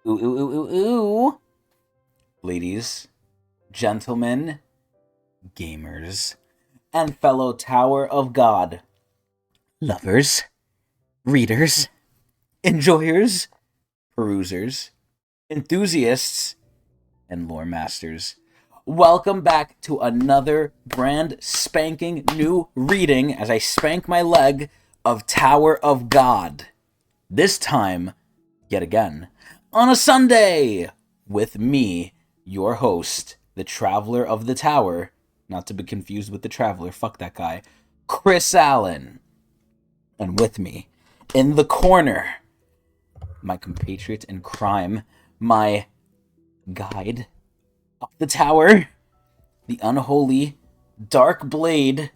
Ooh, ooh, ooh, ooh, ooh. Ladies, gentlemen, gamers, and fellow Tower of God lovers, readers, enjoyers, perusers, enthusiasts, and lore masters. Welcome back to another brand spanking new reading as I spank my leg of Tower of God. This time, yet again, on a Sunday with me, your host, the Traveler of the Tower, not to be confused with the Traveler, fuck that guy, Chris Allen. And with me, in the corner, my compatriot in crime, my guide up the tower, the unholy dark blade,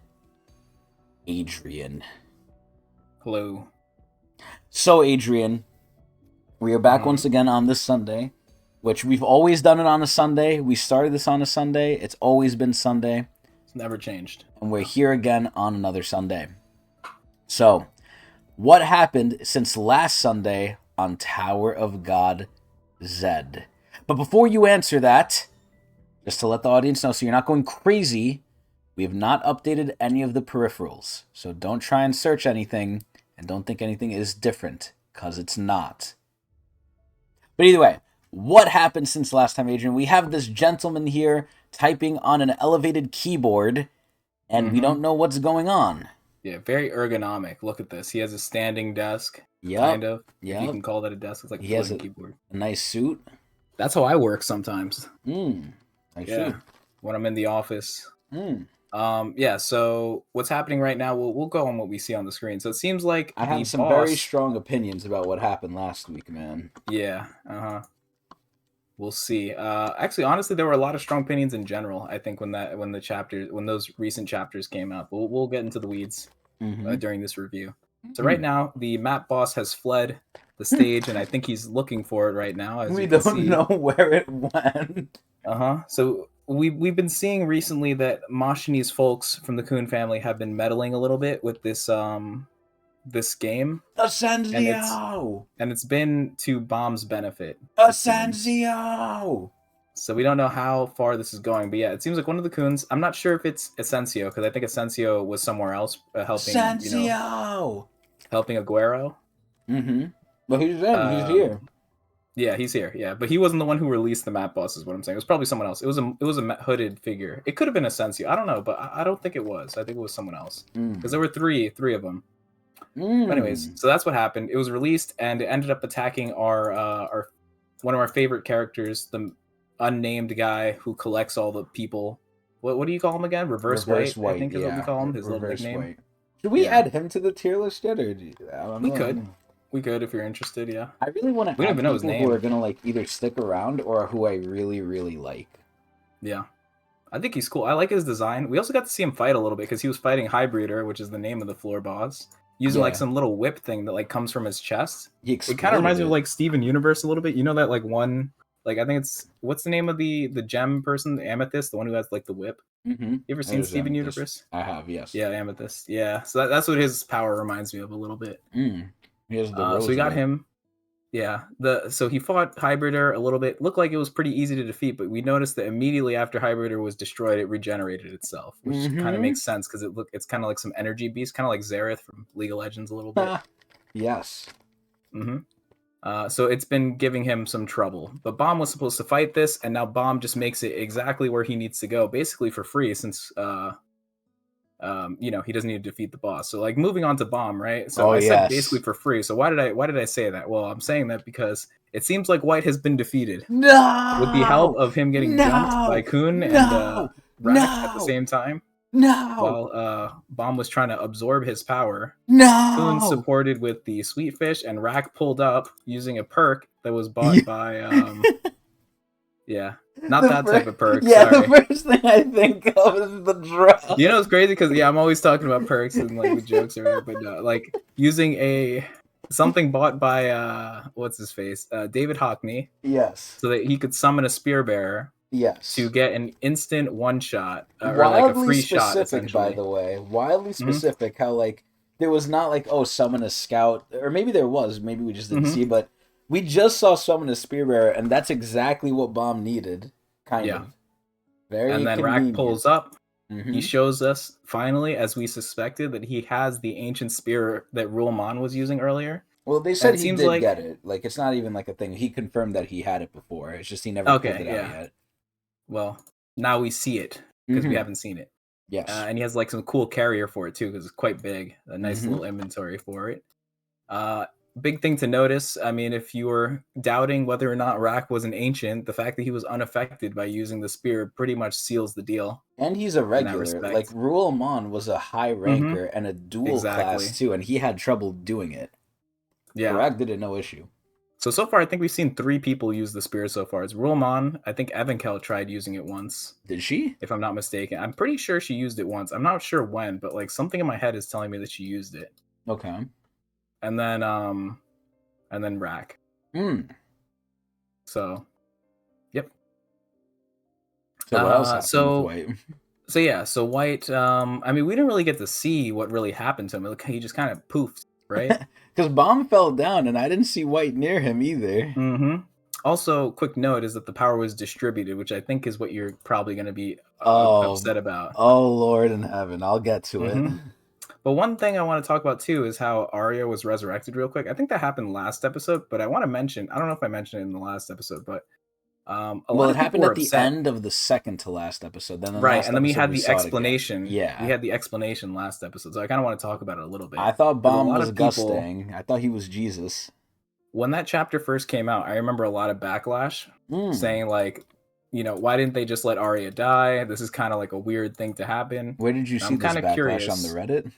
Adrian. Hello. So, Adrian, we are back once again on this Sunday, which we've always done it on a Sunday. We started this on a Sunday. It's always been Sunday. It's never changed. And we're here again on another Sunday. So, what happened since last Sunday on Tower of God Zed? But before you answer that, just to let the audience know so you're not going crazy, we have not updated any of the peripherals. So don't try and search anything and don't think anything is different, because it's not. But either way, what happened since last time, Adrian? We have this gentleman here typing on an elevated keyboard, and we don't know what's going on. Yeah, very ergonomic. Look at this. He has a standing desk, kind of. If you can call that a desk. It's like he has a keyboard. A nice suit. That's how I work sometimes. I should. When I'm in the office. Yeah, so what's happening right now, we'll go on what we see on the screen. So it seems like I have some very strong opinions about what happened last week, man. Yeah, we'll see. Actually, honestly, there were a lot of strong opinions in general. I think when those recent chapters came out, we'll get into the weeds during this review. So right now, the map boss has fled the stage, and I think he's looking for it right now. As we don't know where it went. So we've been seeing recently that Mashini's folks from the Kun family have been meddling a little bit with this this game. Ascensio! And it's been to Bomb's benefit. Ascensio! So we don't know how far this is going, but yeah, it seems like one of the Kuns. I'm not sure if it's Ascensio, because I think Ascensio was somewhere else helping. Helping Aguero. But he's here. Yeah, he's here. Yeah, but he wasn't the one who released the map boss, is what I'm saying. It was probably someone else. It was a hooded figure. It could have been Ascensio. I don't know, but I don't think it was. I think it was someone else, because there were three of them. But anyways, so that's what happened. It was released, and it ended up attacking our one of our favorite characters, the unnamed guy who collects all the people. What do you call him again? Reverse White, I think is what we call him. His little nickname. White. Should we add him to the tier list yet, or I don't know. We could if you're interested. Yeah. I really want to. We don't even know his name. Who are gonna either stick around or who I really really like. Yeah. I think he's cool. I like his design. We also got to see him fight a little bit because he was fighting Highbreeder, which is the name of the floor boss, using some little whip thing that comes from his chest. It kind of reminds me of Steven Universe a little bit. You know that one, I think it's, what's the name of the gem person, the Amethyst, the one who has the whip. You ever seen Steven Universe? I have, yes. Yeah, Amethyst. Yeah, so that's what his power reminds me of a little bit. He has the so we got him. Yeah, so he fought Highbreeder a little bit. Looked like it was pretty easy to defeat, but we noticed that immediately after Highbreeder was destroyed, it regenerated itself, which kind of makes sense because it's kind of like some energy beast, kind of like Xerath from League of Legends a little bit. Yes. So it's been giving him some trouble. But Bomb was supposed to fight this, and now Bomb just makes it exactly where he needs to go, basically for free, since he doesn't need to defeat the boss. So moving on to Bomb, right? So I said basically for free. So why did I say that? Well, I'm saying that because it seems like White has been defeated. No! With the help of him getting jumped by Kun and Rack at the same time. No! While Bomb was trying to absorb his power. No! Kun supported with the Sweet Fish, and Rack pulled up using a perk that was bought by not that type of perk. Yeah, sorry. The first thing I think of is the drug. You know, it's crazy because I'm always talking about perks and the jokes or whatever, but using something bought by what's his face, David Hockney. Yes. So that he could summon a spear bearer. Yes. To get an instant one shot or wildly a free specific, shot. Essentially. By the way, wildly specific. How there was not summon a scout, or maybe there was. Maybe we just didn't see, but. We just saw summon a spear bearer, and that's exactly what Bomb needed. Kind Yeah. of. Very And then Rack convenient. pulls up. Mm-hmm. He shows us, finally, as we suspected, that he has the ancient spear that Rulmon was using earlier. Well, they And said it he seems did like... get it. Like, it's not even like a thing. He confirmed that he had it before. It's just he never pulled Okay, it out yeah. yet. Well, now we see it, because we haven't seen it. Yes. And he has like some cool carrier for it too, because it's quite big. A nice Mhm. little inventory for it. Big thing to notice. I mean, if you were doubting whether or not Rack was an ancient, the fact that he was unaffected by using the spear pretty much seals the deal. And he's a In that regular. Like, respect. Ruelmon was a high ranker and a dual Exactly. class too, and he had trouble doing it. Yeah. Rack did it no issue. So far, I think we've seen 3 people use the spear so far. It's Rulmon. I think Evankel tried using it once. Did she? If I'm not mistaken. I'm pretty sure she used it once. I'm not sure when, but like something in my head is telling me that she used it. Okay. And then Rack. So, yep. So what else happened with White? So White, I mean, we didn't really get to see what really happened to him. Like, he just kind of poofed, right? Because Bomb fell down, and I didn't see White near him either. Also, quick note is that the power was distributed, which I think is what you're probably going to be upset about. Oh, Lord in heaven. I'll get to it. But one thing I want to talk about, too, is how Arya was resurrected real quick. I think that happened last episode, but I want to mention, I don't know if I mentioned it in the last episode, but it happened at the end of the second to last episode. Then and then we had the explanation. Yeah, we had the explanation last episode, so I kind of want to talk about it a little bit. I thought Bomb was gusting. I thought he was Jesus. When that chapter first came out, I remember a lot of backlash saying like, why didn't they just let Arya die? This is kind of like a weird thing to happen. Where did you see this backlash on the Reddit?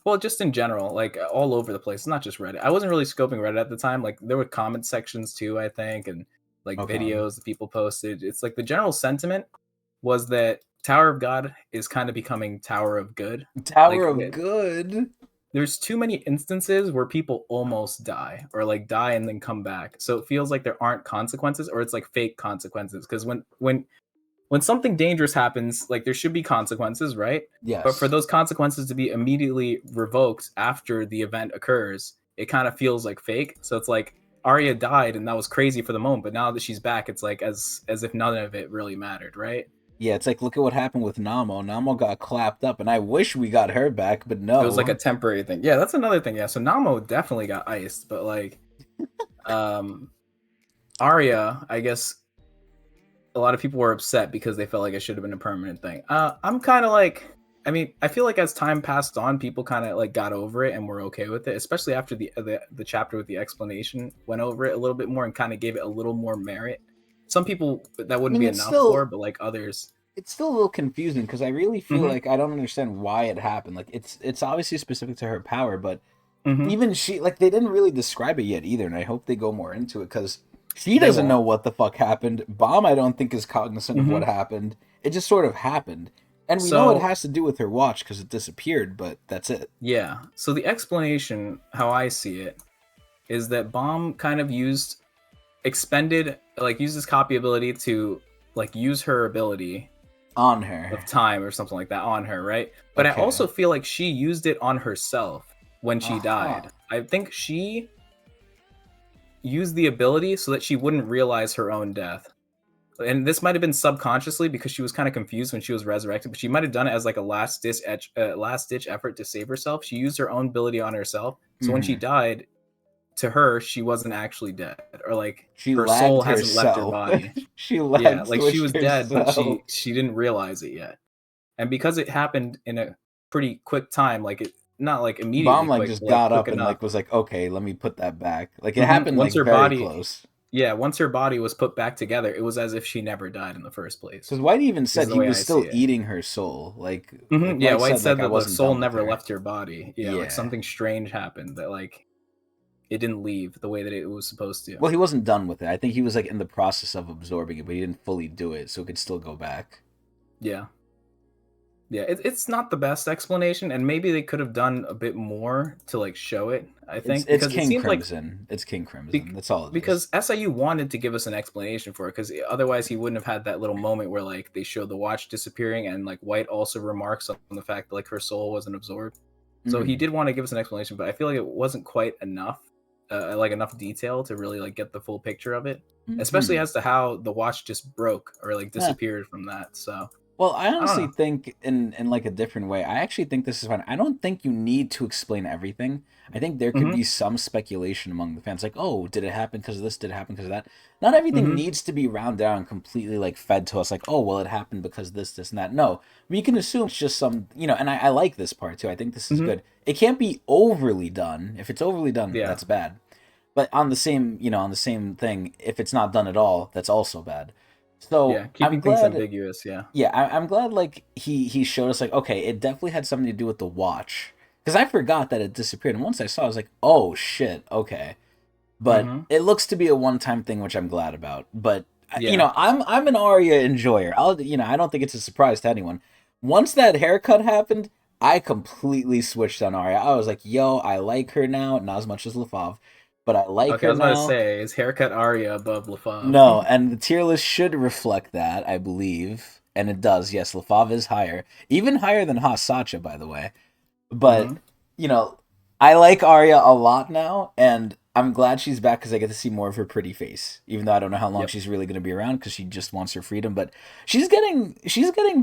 Well, just in general, like all over the place. It's not just Reddit. I wasn't really scoping Reddit at the time. Like there were comment sections too, I think, and like videos that people posted. It's like the general sentiment was that Tower of God is kind of becoming Tower of Good. Tower of Good? There's too many instances where people almost die or like die and then come back. So it feels like there aren't consequences, or it's like fake consequences. Because when something dangerous happens, like there should be consequences, right? Yes. But for those consequences to be immediately revoked after the event occurs, it kind of feels like fake. So it's like Arya died and that was crazy for the moment, but now that she's back, it's like as if none of it really mattered, right? Yeah, it's like, look at what happened with Namo. Namo got clapped up, and I wish we got her back, but no. It was like a temporary thing. Yeah, that's another thing. Yeah, so Namo definitely got iced, but like Arya, I guess a lot of people were upset because they felt like it should have been a permanent thing. I'm kind of like, I mean, I feel like as time passed on, people kind of like got over it and were okay with it, especially after the chapter with the explanation went over it a little bit more and kind of gave it a little more merit. Some people that wouldn't be enough for, but like others, it's still a little confusing because I really feel like I don't understand why it happened. Like it's obviously specific to her power, but even she, like, they didn't really describe it yet either, and I hope they go more into it because she doesn't know what the fuck happened. Bomb, I don't think, is cognizant of what happened. It just sort of happened. And we know it has to do with her watch because it disappeared, but that's it. Yeah. So the explanation, how I see it, is that Bomb kind of used this copy ability to like use her ability on her of time or something like that on her, right? But I also feel like she used it on herself when she died. I think she used the ability so that she wouldn't realize her own death. And this might have been subconsciously because she was kind of confused when she was resurrected, but she might have done it as like a last ditch effort to save herself. She used her own ability on herself. So when she died, to her, she wasn't actually dead, or like her soul hasn't left her body. She was dead, but she didn't realize it yet. And because it happened in a pretty quick time, like it not like immediately. Bomb like just got up and like was like, okay, let me put that back. Like it happened once like very close. Yeah, once her body was put back together, it was as if she never died in the first place. Because White even said he was still eating her soul. Like, White said that the soul never left her body. Yeah, like something strange happened that like it didn't leave the way that it was supposed to. Well, he wasn't done with it. I think he was like in the process of absorbing it, but he didn't fully do it, so it could still go back. Yeah. Yeah, it's not the best explanation, and maybe they could have done a bit more to like show it. I think it's King Crimson. It's King Crimson. That's all it is. Because SIU wanted to give us an explanation for it, because otherwise he wouldn't have had that little moment where like they showed the watch disappearing, and like White also remarks on the fact that like her soul wasn't absorbed. So he did want to give us an explanation, but I feel like it wasn't quite enough. like enough detail to really like get the full picture of it, especially Mm-hmm. as to how the watch just broke or like Yeah. disappeared from that. So Well, I I don't honestly know. think in like a different way. I actually think this is fine. I don't think you need to explain everything. I think there could Mm-hmm. be some speculation among the fans, like, "Oh, did it happen because of this? Did it happen because of that?" Not everything Mm-hmm. needs to be round down and completely like fed to us, like, "Oh, well, it happened because this, and that." No, we can assume it's just some, and I like this part too. I think this is Mm-hmm. good. It can't be overly done. If it's overly done, Yeah. that's bad. But on the same thing, if it's not done at all, that's also bad. So Yeah. I'm Keeping things glad ambiguous. Yeah. yeah, I'm glad like he showed us like okay, it definitely had something to do with the watch because I forgot that it disappeared, and once I saw, it, I was like, oh shit, okay. But Mm-hmm. it looks to be a one time thing, which I'm glad about. But Yeah. I'm an Arya enjoyer. I don't think it's a surprise to anyone. Once that haircut happened, I completely switched on Arya. I was like, yo, I like her now, not as much as Lafave, but I like Okay, I her was about to now. say, is haircut Arya above LaFave? No, and the tier list should reflect that, I believe. And it does. Yes, Lafave is higher. Even higher than Hasacha, by the way. But, Mm-hmm. you know, I like Arya a lot now, and I'm glad she's back because I get to see more of her pretty face. Even though I don't know how long Yep. she's really going to be around because she just wants her freedom. But she's getting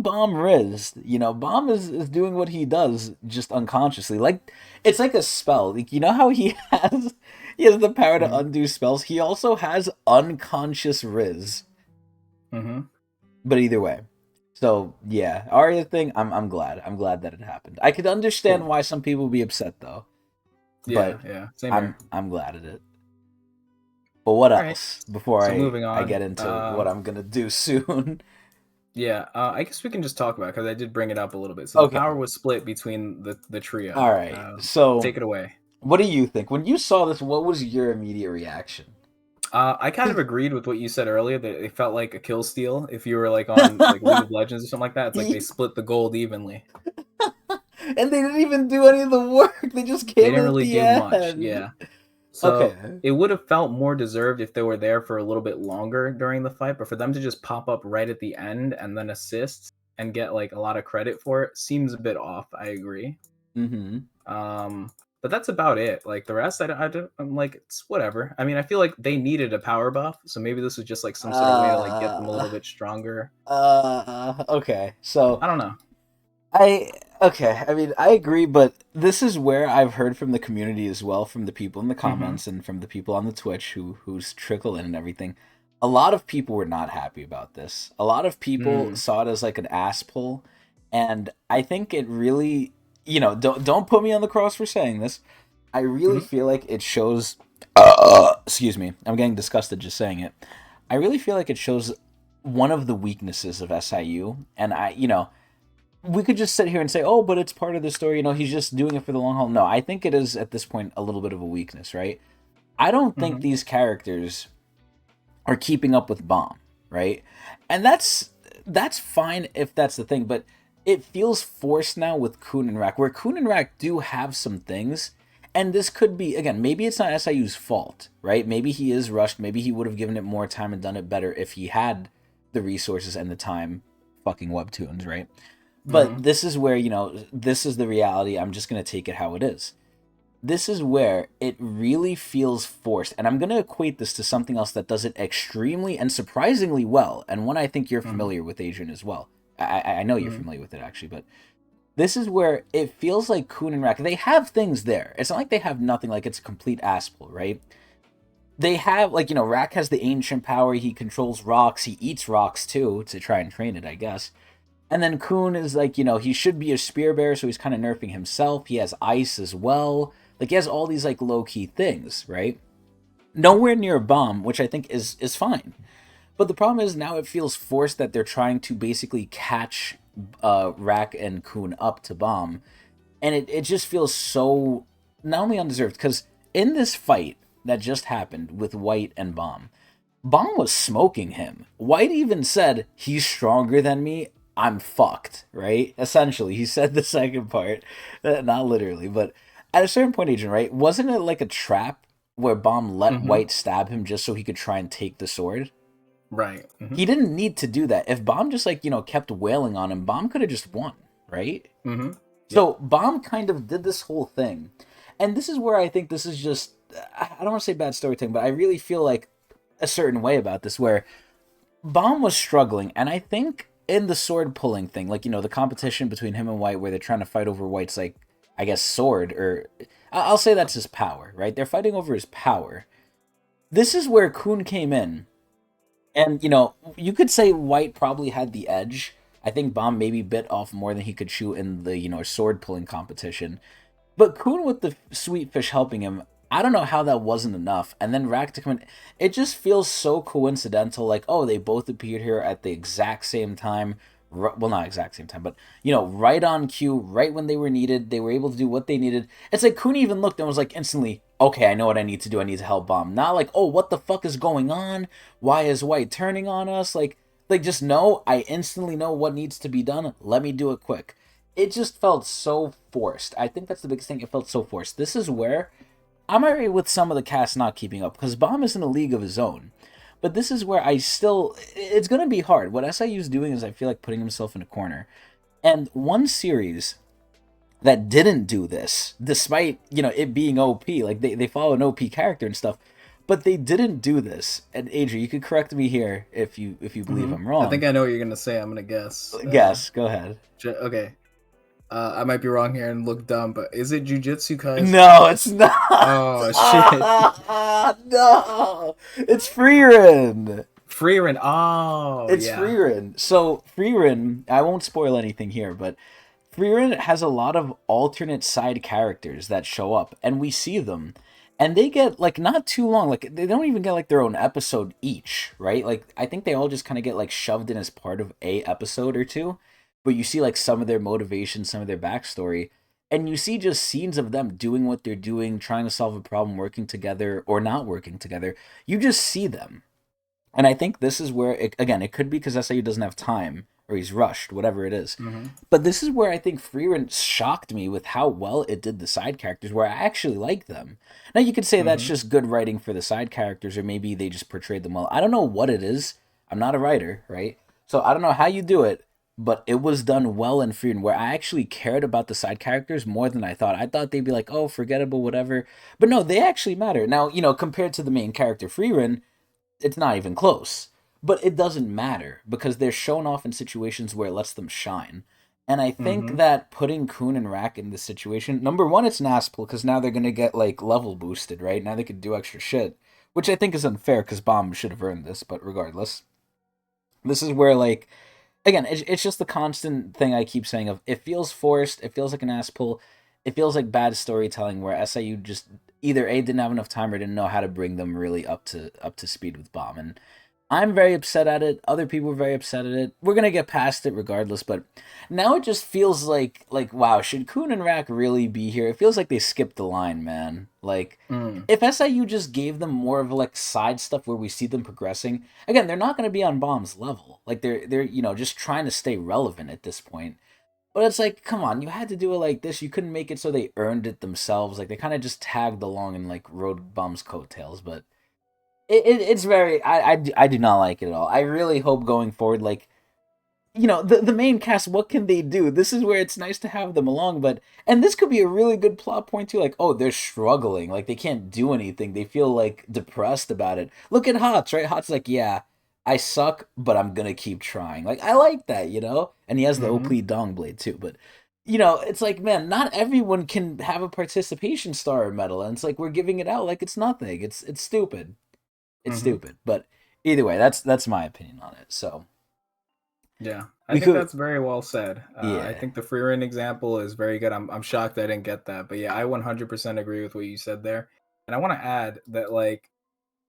Bomb riz. Bomb is doing what he does just unconsciously. Like it's like a spell. Like you know how he has the power to Mm-hmm. undo spells. He also has unconscious riz. Mm-hmm. But either way. So yeah, Arya thing, I'm glad. I'm glad that it happened. I could understand Cool. why some people would be upset though, Yeah. but Yeah. Same I'm here. I'm glad at it. But what All right. else before So I moving I on. get into what I'm gonna do soon? Yeah. I guess we can just talk about because I did bring it up a little bit. So the Okay. power was split between the trio. All right. So Take it away. what do you think when you saw this? What was your immediate reaction? I kind of agreed with what you said earlier that it felt like a kill steal if you were like on like League of Legends or something like that. It's like they split the gold evenly. And they didn't even do any of the work. They just They came didn't in at really the do much. end. Yeah. So Okay. it would have felt more deserved if they were there for a little bit longer during the fight, but for them to just pop up right at the end and then assist and get like a lot of credit for it seems a bit off. I agree. Mm-hmm. But that's about it. Like the rest, I'm like, it's whatever. I mean, I feel like they needed a power buff, so maybe this was just like some sort of way to like get them a Uh, little bit stronger. okay. So I don't know. I okay. I mean, I agree, but this is where I've heard from the community as well, from the people in the Mm-hmm. comments and from the people on the Twitch who's trickle in and everything. A lot of people were not happy about this. A lot of people Mm. saw it as like an ass pull, and I think it really, don't put me on the cross for saying this. I really Mm-hmm. feel like it shows. Excuse me, I'm getting disgusted just saying it. I really feel like it shows one of the weaknesses of SIU, and we could just sit here and say, "Oh, but it's part of the story." He's just doing it for the long haul. No, I think it is at this point a little bit of a weakness, right? I don't think Mm-hmm. these characters are keeping up with Bomb, right? And that's fine if that's the thing, but it feels forced now with Kun and Rack, where Kun and Rack do have some things, and this could be again, maybe it's not SIU's fault, right? Maybe he is rushed, maybe he would have given it more time and done it better if he had the resources and the time fucking webtoons, right? Mm-hmm. But this is where, this is the reality. I'm just going to take it how it is. This is where it really feels forced. And I'm going to equate this to something else that does it extremely and surprisingly well. And one I think you're Mm-hmm. familiar with, Adrian, as well. I know you're Mm-hmm. familiar with it, actually. But this is where it feels like Kun and Rack, they have things there. It's not like they have nothing, like it's a complete ass pull, right? They have, like, Rack has the ancient power. He controls rocks. He eats rocks, too, to try and train it, I guess. And then Kun is like, he should be a spear bearer, so he's kind of nerfing himself. He has ice as well. Like he has all these like low key things, right? Nowhere near a bomb, which I think is fine. But the problem is now it feels forced that they're trying to basically catch Rack and Kun up to bomb, and it just feels so not only undeserved because in this fight that just happened with White and Bomb, Bomb was smoking him. White even said, he's stronger than me. I'm fucked, right? Essentially, he said the second part. Not literally, but at a certain point, Agent, right? Wasn't it like a trap where Bomb let Mm-hmm. White stab him just so he could try and take the sword? Right. Mm-hmm. He didn't need to do that. If Bomb just, like, kept wailing on him, Bomb could have just won, right? Mm-hmm. Yep. So Bomb kind of did this whole thing. And this is where I think this is just, I don't want to say bad storytelling, but I really feel like a certain way about this where Baum was struggling, and I think in the sword pulling thing, like, the competition between him and White where they're trying to fight over White's, like, I guess, sword, or I'll say that's his power, right? They're fighting over his power. This is where Kuhn came in. And, you could say White probably had the edge. I think Baum maybe bit off more than he could chew in the, sword pulling competition. But Kuhn with the sweet fish helping him, I don't know how that wasn't enough. And then Rack to come in, it just feels so coincidental. Like, oh, they both appeared here at the exact same time. Well, not exact same time, but, right on cue, right when they were needed. They were able to do what they needed. It's like Kuhn even looked and was like instantly, okay, I know what I need to do. I need to help Bomb. Not like, oh, what the fuck is going on? Why is White turning on us? Like just know, I instantly know what needs to be done. Let me do it quick. It just felt so forced. I think that's the biggest thing. It felt so forced. This is where I'm already with some of the cast not keeping up because Baum is in a league of his own. But this is where it's going to be hard. What SIU's doing is I feel like putting himself in a corner. And one series that didn't do this, despite, it being OP, like they follow an OP character and stuff, but they didn't do this. And Adrian, you could correct me here if you believe I'm wrong. I think I know what you're going to say. I'm going to guess. Guess. Go ahead. Okay. I might be wrong here and look dumb, but is it Jujutsu Kaisen? No, it's not. Oh, shit. No. It's Frieren. Frieren. Oh, it's Frieren. So, Frieren, I won't spoil anything here, but Frieren has a lot of alternate side characters that show up, and we see them. And they get, like, not too long. Like, they don't even get, like, their own episode each, right? Like, I think they all just kind of get, like, shoved in as part of a episode or two. But you see, like, some of their motivation, some of their backstory, and you see just scenes of them doing what they're doing, trying to solve a problem, working together, or not working together. You just see them. And I think this is where, it could be because SIU doesn't have time, or he's rushed, whatever it is. Mm-hmm. But this is where I think Frieren shocked me with how well it did the side characters, where I actually like them. Now, you could say that's just good writing for the side characters, or maybe they just portrayed them well. I don't know what it is. I'm not a writer, right? So I don't know how you do it. But it was done well in Frieren, where I actually cared about the side characters more than I thought. I thought they'd be like, oh, forgettable, whatever. But no, they actually matter. Now, compared to the main character, Frieren, it's not even close. But it doesn't matter, because they're shown off in situations where it lets them shine. And I think that putting Kuhn and Rack in this situation, number one, it's Naspel, because now they're going to get, like, level boosted, right? Now they can do extra shit. Which I think is unfair, because Bomb should have earned this, but regardless. This is where, like, again, it's just the constant thing I keep saying of it feels forced, it feels like an ass pull, it feels like bad storytelling where SIU just either A, didn't have enough time or didn't know how to bring them really up to speed with Bomb. And I'm very upset at it. Other people are very upset at it. We're gonna get past it regardless, but now it just feels like wow, should Kuhn and Rack really be here? It feels like they skipped the line, man. Like if SIU just gave them more of like side stuff where we see them progressing, again, they're not gonna be on Bomb's level. Like they're just trying to stay relevant at this point. But it's like, come on, you had to do it like this. You couldn't make it so they earned it themselves. Like they kind of just tagged along and like rode Bomb's coattails, but it's very I do not like it at all. I really hope going forward, like, the main cast, what can they do? This is where it's nice to have them along, and this could be a really good plot point too. Like, oh, they're struggling, like they can't do anything. They feel like depressed about it. Look at Hots, right? Hots like, yeah, I suck, but I'm gonna keep trying. Like I like that, and he has the OP Dong Blade too, but. It's like, man, not everyone can have a participation star or medal, and it's like we're giving it out like it's nothing. It's stupid. It's stupid, but either way, that's my opinion on it. So, yeah, I think that's very well said. Yeah. I think the Frieren example is very good. I'm shocked I didn't get that, but yeah, I 100% agree with what you said there. And I want to add that, like,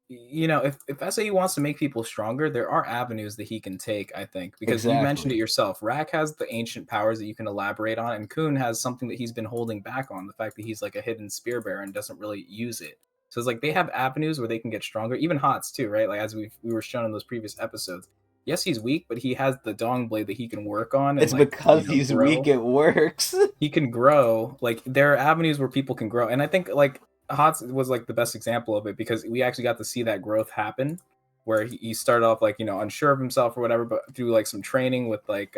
if SAU wants to make people stronger, there are avenues that he can take, I think, because you mentioned it yourself. Rack has the ancient powers that you can elaborate on, and Kuhn has something that he's been holding back on, the fact that he's like a hidden spear bearer and doesn't really use it. So it's like they have avenues where they can get stronger. Even Hots too, right? Like as we were shown in those previous episodes. Yes, he's weak, but he has the Dong Blade that he can work on. And, it's because he's weak, it works. He can grow. Like there are avenues where people can grow, and I think like Hots was like the best example of it because we actually got to see that growth happen, where he started off like unsure of himself or whatever, but through like some training with like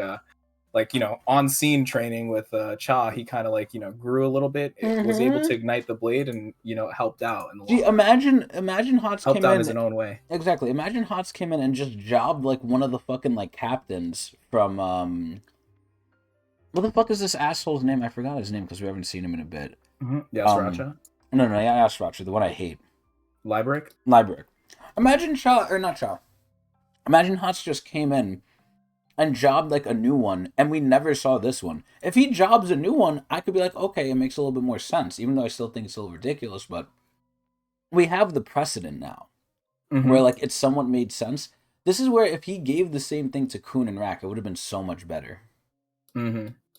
like, on scene training with Cha, he kind of like, grew a little bit, was able to ignite the blade, and helped out in the Gee, long run. imagine Hots Helped came out in his in. own way. Exactly. Imagine Hots came in and just jobbed like one of the fucking like captains from what the fuck is this asshole's name? I forgot his name because we haven't seen him in a bit. Yes, Racha. No, yeah, Yasracha, the one I hate. Librick. Imagine Shaw or not Shaw. Imagine Hots just came in and jobbed like a new one, and we never saw this one. If he jobs a new one, I could be like, okay, it makes a little bit more sense, even though I still think it's a little ridiculous, but we have the precedent now. Where like it somewhat made sense. This is where if he gave the same thing to Kun and Rack, it would have been so much better.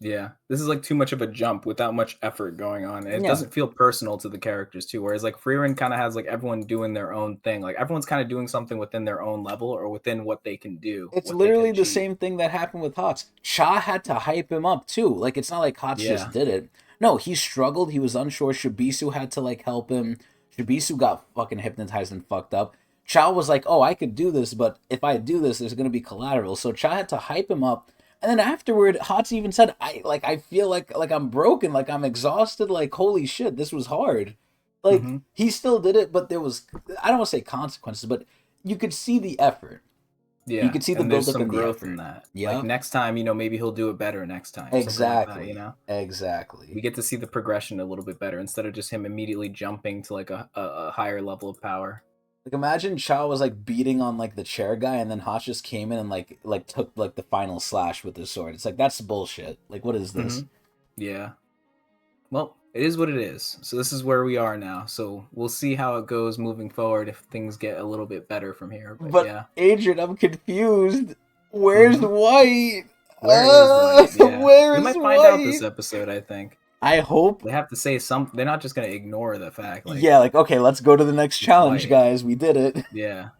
Yeah, this is like too much of a jump without much effort going on. And it doesn't feel personal to the characters too. Whereas like Freerin kind of has like everyone doing their own thing. Like everyone's kind of doing something within their own level or within what they can do. It's literally the same thing that happened with Hots. Cha had to hype him up too. Like it's not like Hots just did it. No, he struggled. He was unsure. Shibisu had to like help him. Shibisu got fucking hypnotized and fucked up. Cha was like, oh, I could do this, but if I do this, there's going to be collateral. So Cha had to hype him up. And then afterward, Hots even said, I feel like I'm broken, like I'm exhausted, like holy shit, this was hard. Like he still did it, but there was, I don't want to say consequences, but you could see the effort. Yeah, you could see the build-up and growth in that. Yeah, like next time, maybe he'll do it better next time. Exactly. Like that, Exactly. We get to see the progression a little bit better instead of just him immediately jumping to like a higher level of power. Like imagine Cha was like beating on like the chair guy, and then Hotch just came in and like took like the final slash with his sword. It's like that's bullshit. Like what is this? Yeah. Well, it is what it is. So this is where we are now. So we'll see how it goes moving forward if things get a little bit better from here. But yeah, Adrian, I'm confused. Where's White? Where is White? Yeah. Where's we might find out this episode, I think. I hope they have to say something. They're not just gonna ignore the fact. Like, yeah, like okay, let's go to the next challenge, guys. We did it. Yeah.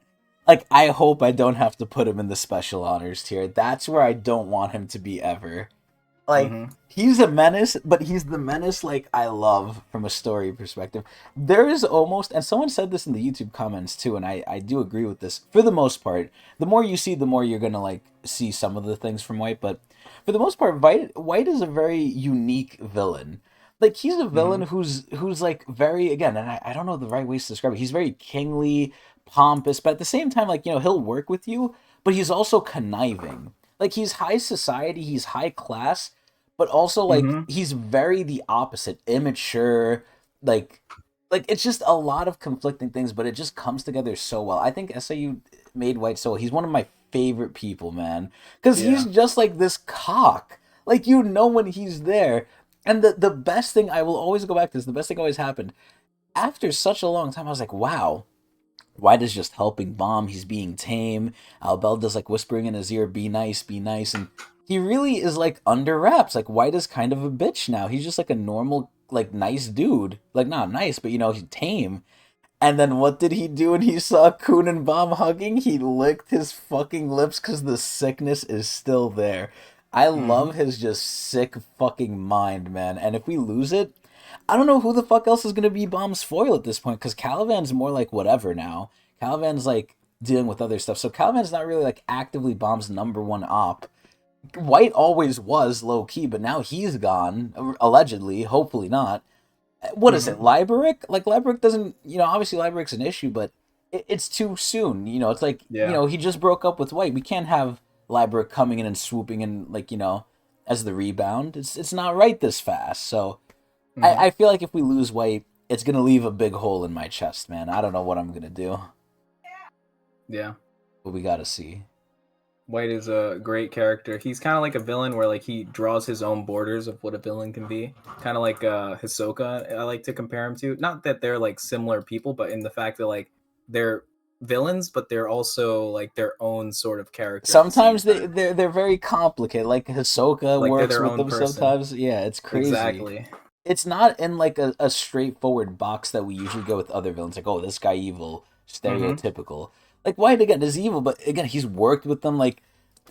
Like I hope I don't have to put him in the special honors tier. That's where I don't want him to be ever. Like he's a menace, but he's the menace like I love from a story perspective. There is almost, and someone said this in the YouTube comments too, and I do agree with this for the most part. The more you see, the more you're gonna like see some of the things from White, but for the most part, White is a very unique villain. Like he's a villain who's like very, again, and I don't know the right ways to describe it. He's very kingly, pompous, but at the same time, like, he'll work with you, but he's also conniving. Like he's high society, he's high class, but also like he's very the opposite, immature, like it's just a lot of conflicting things, but it just comes together so well. I think SAU made White so well. He's one of my favorite people, man, because he's just like this cock. Like when he's there, and the best thing, I will always go back to this. The best thing always happened after such a long time. I was like, wow. White is just helping Bomb. He's being tame. Albelda's like whispering in his ear, be nice, and he really is like under wraps. Like White is kind of a bitch now. He's just like a normal, like nice dude. Like not nice, but he's tame. And then what did he do when he saw Kun and Bomb hugging? He licked his fucking lips because the sickness is still there. I love his just sick fucking mind, man. And if we lose it, I don't know who the fuck else is going to be Bomb's foil at this point, because Calivan's more like whatever now. Calivan's like dealing with other stuff. So Calivan's not really like actively Bomb's number one op. White always was low key, but now he's gone, allegedly, hopefully not. What is it, Liberic? Like Liberic doesn't, obviously Liberic's an issue, but it's too soon. It's like, he just broke up with White. We can't have Liberic coming in and swooping in, like, as the rebound. It's not right this fast. So I feel like if we lose White, it's going to leave a big hole in my chest, man. I don't know what I'm going to do. Yeah. But we got to see. White is a great character. He's kind of like a villain where like he draws his own borders of what a villain can be. Kind of like Hisoka, I like to compare him to. Not that they're like similar people, but in the fact that like they're villains, but they're also like their own sort of character. Sometimes they're very complicated. Like Hisoka like works with them person. Sometimes. Yeah, it's crazy. Exactly. It's not in like a straightforward box that we usually go with other villains. Like, oh, this guy evil, stereotypical. Like White again is evil, but again he's worked with them. Like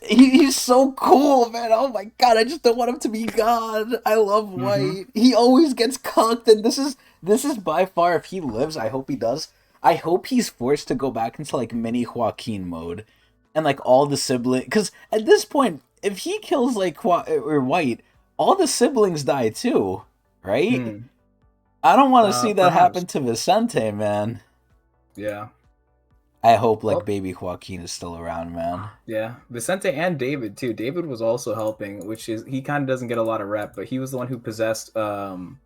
he's so cool, man. Oh my god, I just don't want him to be God. I love White. He always gets cucked, and this is by far, if he lives, I hope he does. I hope he's forced to go back into like mini Joaquin mode, and like all the siblings. Because at this point, if he kills like or White, all the siblings die too, right? Hmm. I don't want to see that happen Perhaps. to Vicente, man. Yeah. I hope like Well, baby Joaquin is still around, man. yeah. Vicente and David too. David was also helping, which is he kind of doesn't get a lot of rep, but he was the one who possessed Wang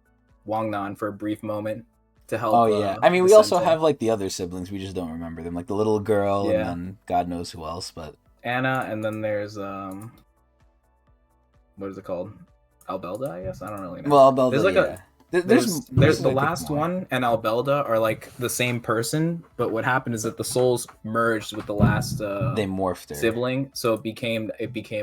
Nan for a brief moment to Oh help yeah, I mean we also Vicente. have like the other siblings, we just don't remember them, like the little girl, and Yeah. then God knows who else. But Anna, and then there's what is it called? Albelda, I guess. I don't really know. well, There's Belda, like a yeah. There's the I think last more. one and Albelda are like the same person, but what happened is that the souls merged with the last They morphed her. sibling, so it became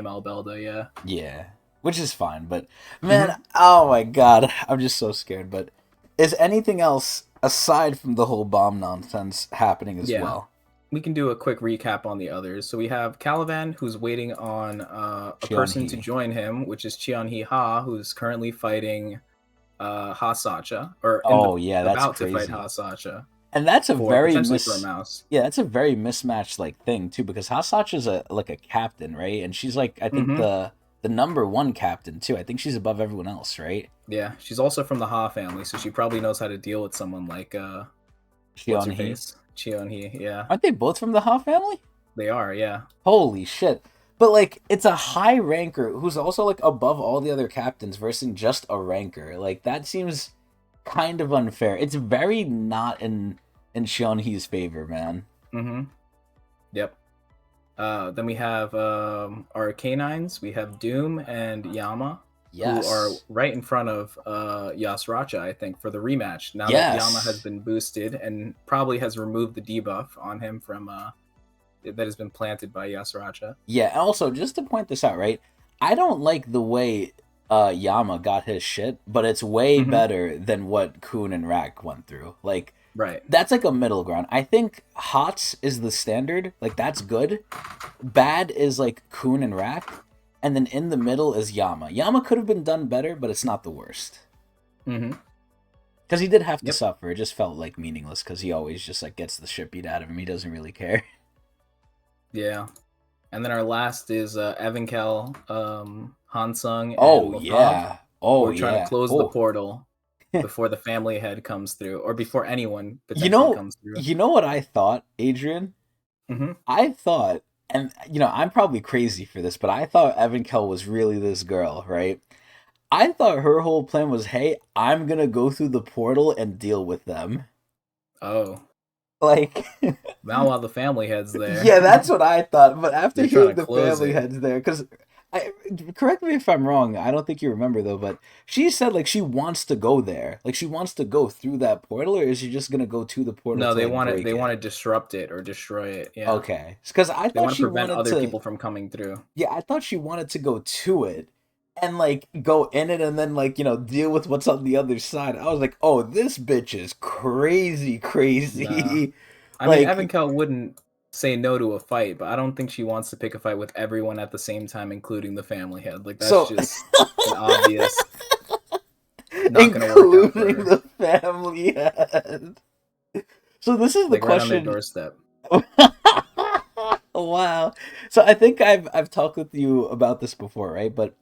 Albelda. Yeah. Yeah, which is fine. But man, Hmm. oh my God, I'm just so scared. But is anything else aside from the whole bomb nonsense happening as Yeah. well? We can do a quick recap on the others. So we have Caliban, who's waiting on a Shion person to He. join him, which is Cheon Hee Ha, who's currently fighting Ha Sacha, or Oh yeah, that's about to fight Ha crazy. Sacha And that's a for very potentially for a mouse. yeah, that's a very mismatched like thing too, because Hasach is a like a captain, right? And she's like I think Hmm. the number one captain too. I think she's above everyone else, right? Yeah, she's also from the Ha family, so she probably knows how to deal with someone like what's Shion her He. face, Cheon Hee. Yeah, Aren't they both from the Ha family? they are. Yeah. Holy shit. But like it's a high ranker who's also like above all the other captains versus just a ranker. Like that seems kind of unfair. It's very not in Shion He's favor, man. Hmm. Yep. Then we have our canines. We have Doom and Yama, who are Yes. right in front of Yasracha, I think, for the rematch. Now that Yama has Yes. been boosted and probably has removed the debuff on him from that has been planted by Yasracha. Yeah, and also just to point this out, right? I don't like the way Yama got his shit, but it's way Hmm. better than what Kun and Rak went through. Like Right. that's like a middle ground. I think Hots is the standard. Like that's good. Bad is like Kun and Rak, and then in the middle is Yama. Yama could have been done better, but it's not the worst. Hmm. Because he did have to Yep. suffer. It just felt like meaningless because he always just like gets the shit beat out of him. He doesn't really care. Yeah. And then our last is Evankel, Hansung, and Oh Lothab, yeah. who Oh are trying to yeah. close the Oh. portal before the family head comes through, or before anyone You potentially know, comes through. you know what I thought, Adrian? Hmm. I thought, and I'm probably crazy for this, but I thought Evan Kell was really this girl, right? I thought her whole plan was, hey, I'm gonna go through the portal and deal with them. Oh, Like, now while the family head's there, yeah, that's what I thought. But after they're trying hearing to the close family it. heads there, because correct me if I'm wrong. I don't think you remember though, but she said like she wants to go there, like she wants to go through that portal, or is she just gonna go to the portal No, to they like want to break they want it? to disrupt it or destroy it. Yeah, Okay, because I they thought want to she prevent wanted other to. people from coming through. Yeah, I thought she wanted to go to it and like go in it and then like deal with what's on the other side. I was like, oh, this bitch is crazy, Nah, crazy. I mean Like, Evankel wouldn't say no to a fight, but I don't think she wants to pick a fight with everyone at the same time, including the family head. Like that's so just an obvious not going to work out for including her. the family head. So this is the Like right on their question. doorstep. Wow. So I think I've talked with you about this before, right? But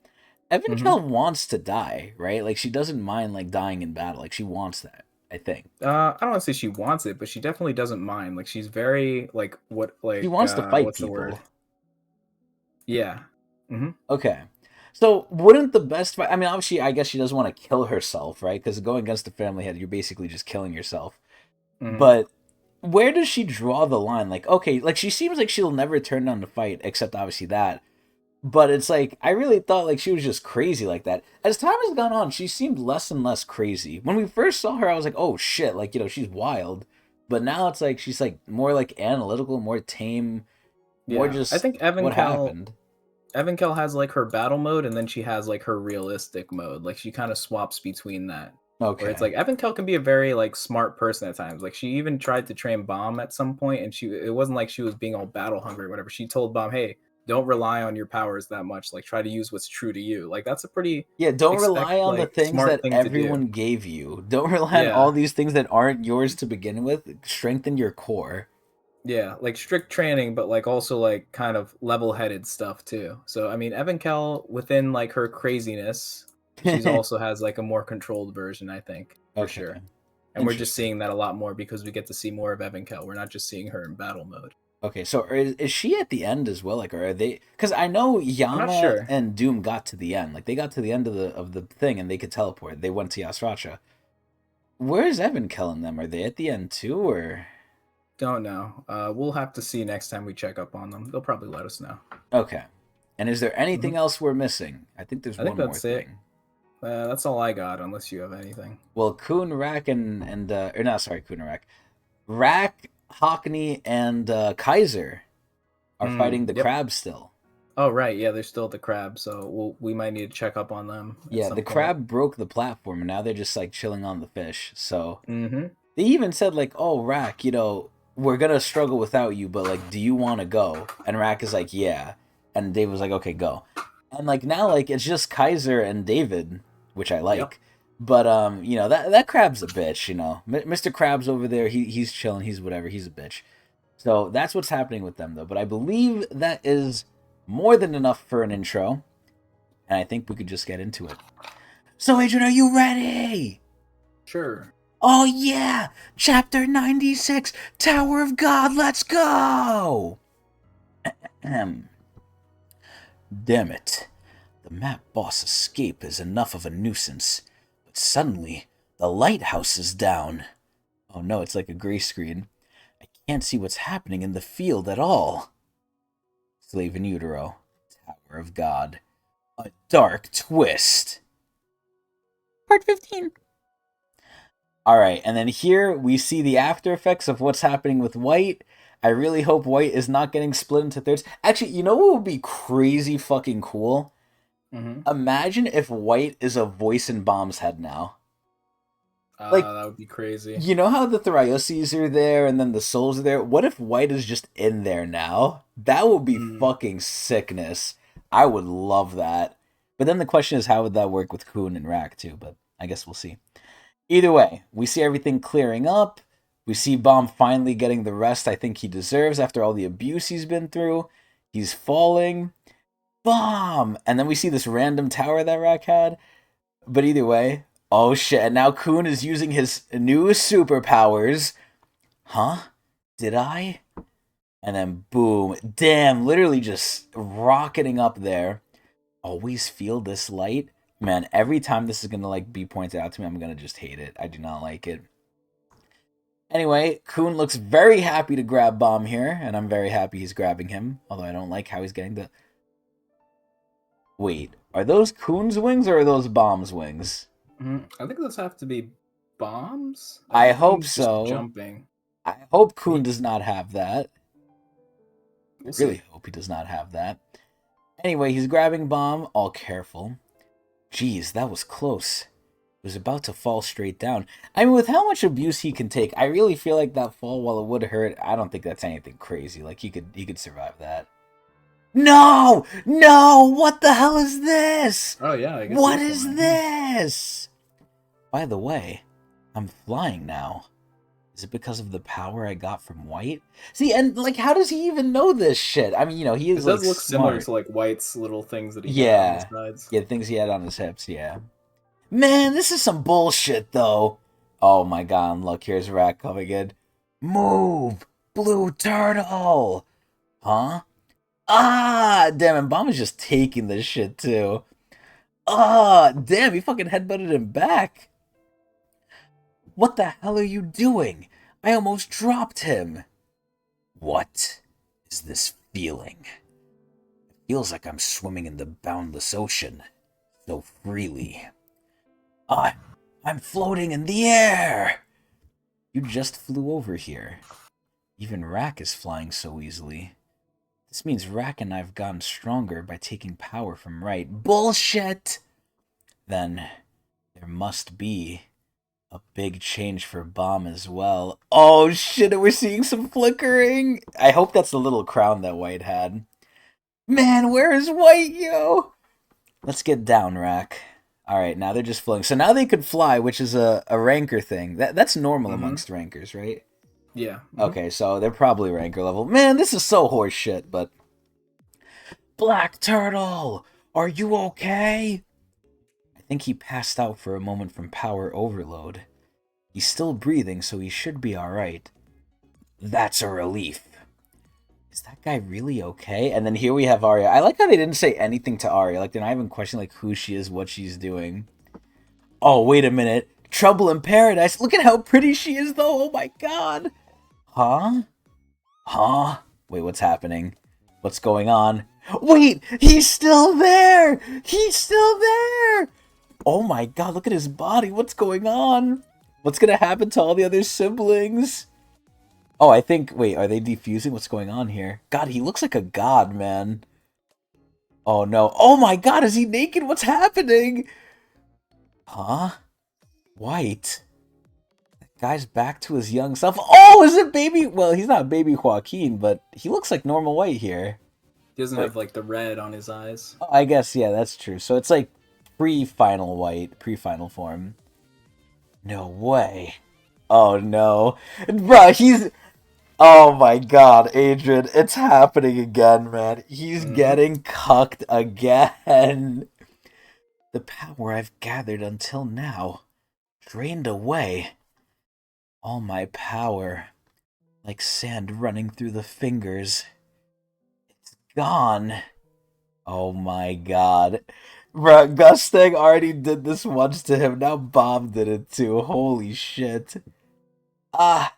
Evan Hmm. Kell wants to die, right? Like she doesn't mind like dying in battle. Like she wants that, I think. I don't want to say she wants it, but she definitely doesn't mind. Like she's very She wants to fight what's the word? people. Yeah. Hmm. Okay. So wouldn't the best fight? I mean, obviously, I guess she doesn't want to kill herself, right? Because going against the family head, you're basically just killing yourself. Hmm. But where does she draw the line? Like, okay, like she seems like she'll never turn down to fight, except obviously that. But it's like I really thought like she was just crazy like that. As time has gone on, she seemed less and less crazy. When we first saw her, I was like, oh shit, like she's wild. But now it's like she's like more like analytical, more tame, more Yeah. I just think what happened. Evankel has like her battle mode, and then she has like her realistic mode. Like she kind of swaps between that. Where it's Okay. like Evankel can be a very like smart person at times. Like she even tried to train Bomb at some point, and it wasn't like she was being all battle hungry or whatever. She told Bomb, "Hey, don't rely on your powers that much. Like try to use what's true to you." Like that's a pretty Yeah, don't rely on the things smart that thing to do. everyone gave you. Don't rely on all Yeah. these things that aren't yours to begin with. Strengthen your core. Yeah, like strict training, but like also like kind of level-headed stuff too. So I mean, Evan Kell within like her craziness, she's also has like a more controlled version, I think, for Okay, sure. And we're just interesting. seeing that a lot more because we get to see more of Evan Kell. We're not just seeing her in battle mode. Okay, so is she at the end as well? Like, or are they? Because I know I'm not Yama sure. and Doom got to the end. Like, they got to the end of the thing, and they could teleport. They went to Yasracha. Where's Evan Kell and them? Are they at the end too, or? Don't know. We'll have to see next time we check up on them. They'll probably let us know. Okay. And is there anything Hmm. else we're missing? I think there's I think one more that's it. thing. That's all I got, unless you have anything. Well, Kuhn, Rack, and or not, sorry, Kuhn and Rack. Rack, Hockney, and Kaiser are fighting the Yep. crab still. Oh right, yeah, they're still at the crab, so we might need to check up on them at Yeah, the some point. crab broke the platform, and now they're just like chilling on the fish. So Mm-hmm. they even said like, "Oh, Rack, we're gonna struggle without you, but like, do you want to go?" And Rack is like, "Yeah," and Dave was like, "Okay, go." And like now, like it's just Kaiser and David, which I Yep. like. But that crab's a bitch. Mr. Krabs over there, he's chilling. He's whatever. He's a bitch. So that's what's happening with them, though. But I believe that is more than enough for an intro, and I think we could just get into it. So, Adrian, are you ready? Sure. Oh, yeah! Chapter 96, Tower of God, let's go! Damn it. The map boss escape is enough of a nuisance. But suddenly, the lighthouse is down. Oh no, it's like a gray screen. I can't see what's happening in the field at all. Slave in Utero, Tower of God. A dark twist. Part 15. Alright, and then here we see the after effects of what's happening with White. I really hope White is not getting split into thirds. Actually, you know what would be crazy fucking cool? Mm-hmm. Imagine if White is a voice in Bomb's head now. Like, That would be crazy. you know how the Therioses are there and then the souls are there? What if White is just in there now? That would be Mm. fucking sickness. I would love that. But then the question is, how would that work with Kuhn and Rack too? But I guess we'll see. Either way, we see everything clearing up. We see Bomb finally getting the rest I think he deserves after all the abuse he's been through. He's falling. Bomb! And then we see this random tower that Rack had. But either way, oh shit, and now Kuhn is using his new superpowers. Huh? Did I? And then boom. Damn, literally just rocketing up there. Always feel this light. Man, every time this is gonna like be pointed out to me, I'm gonna just hate it. I do not like it. Anyway, Kuhn looks very happy to grab Bomb here, and I'm very happy he's grabbing him. Although I don't like how he's getting the. Wait, are those Kuhn's wings or are those Bomb's wings? I think those have to be bombs. I I think hope Kuhn's just so. jumping. I hope But Kuhn does not have that. I we'll really see. hope he does not have that. Anyway, he's grabbing Bomb, all careful. Jeez, that was close. He was about to fall straight down. I mean, with how much abuse he can take, I really feel like that fall, while it would hurt, I don't think that's anything crazy. Like he could survive that. No! No! What the hell is this? Oh yeah, I guess What he's is flying. this? By the way, I'm flying now. Is it because of the power I got from White? See, and like, how does he even know this shit? I mean, he It is like does look similar smart. to like White's little things that he had on the Yeah. sides. Yeah, things he had on his hips, yeah. Man, this is some bullshit, though. Oh my god, look, here's Rat coming in. Move! Blue Turtle! Huh? Ah! Damn, and Bomb is just taking this shit, too. Ah! Damn, he fucking headbutted him back. What the hell are you doing? I almost dropped him. What is this feeling? It feels like I'm swimming in the boundless ocean so freely. I'm floating in the air! You just flew over here. Even Rack is flying so easily. This means Rack and I've gotten stronger by taking power from Right. Bullshit! Then there must be a big change for Bomb as well. Oh shit, we're seeing some flickering! I hope that's the little crown that White had. Man, where is White, yo? Let's get down, Rack. Alright, now they're just floating. So now they could fly, which is a ranker thing. That's normal Mm-hmm. amongst rankers, right? Yeah. Okay, so they're probably ranker level. Man, this is so horseshit, but... Black Turtle! Are you okay? I think he passed out for a moment from power overload. He's still breathing, so he should be alright. That's a relief. Is that guy really okay? And then here we have Arya. I like how they didn't say anything to Arya. Like, they're not even questioning, like, who she is, what she's doing. Oh, wait a minute. Trouble in Paradise. Look at how pretty she is, though. Oh, my God. Huh? Huh? Wait, what's happening? What's going on? Wait! He's still there! He's still there! Oh, my God. Look at his body. What's going on? What's gonna happen to all the other siblings? Oh, I think... Wait, are they defusing? What's going on here? God, he looks like a god, man. Oh, no. Oh, my God, is he naked? What's happening? Huh? White? That guy's back to his young self. Oh, is it baby... Well, he's not baby Joaquin, but he looks like normal White here. He doesn't Wait. have, like, the red on his eyes. Oh, I guess, yeah, that's true. So it's like pre-final White, pre-final form. No way. Oh, no. Bruh, he's... Oh my God, Adrian, it's happening again, man. He's getting cucked again. The power I've gathered until now, drained away. All my power, like sand running through the fingers. It's gone. Oh my God. Bruh, Gustang already did this once to him, now Bob did it too. Holy shit. Ah.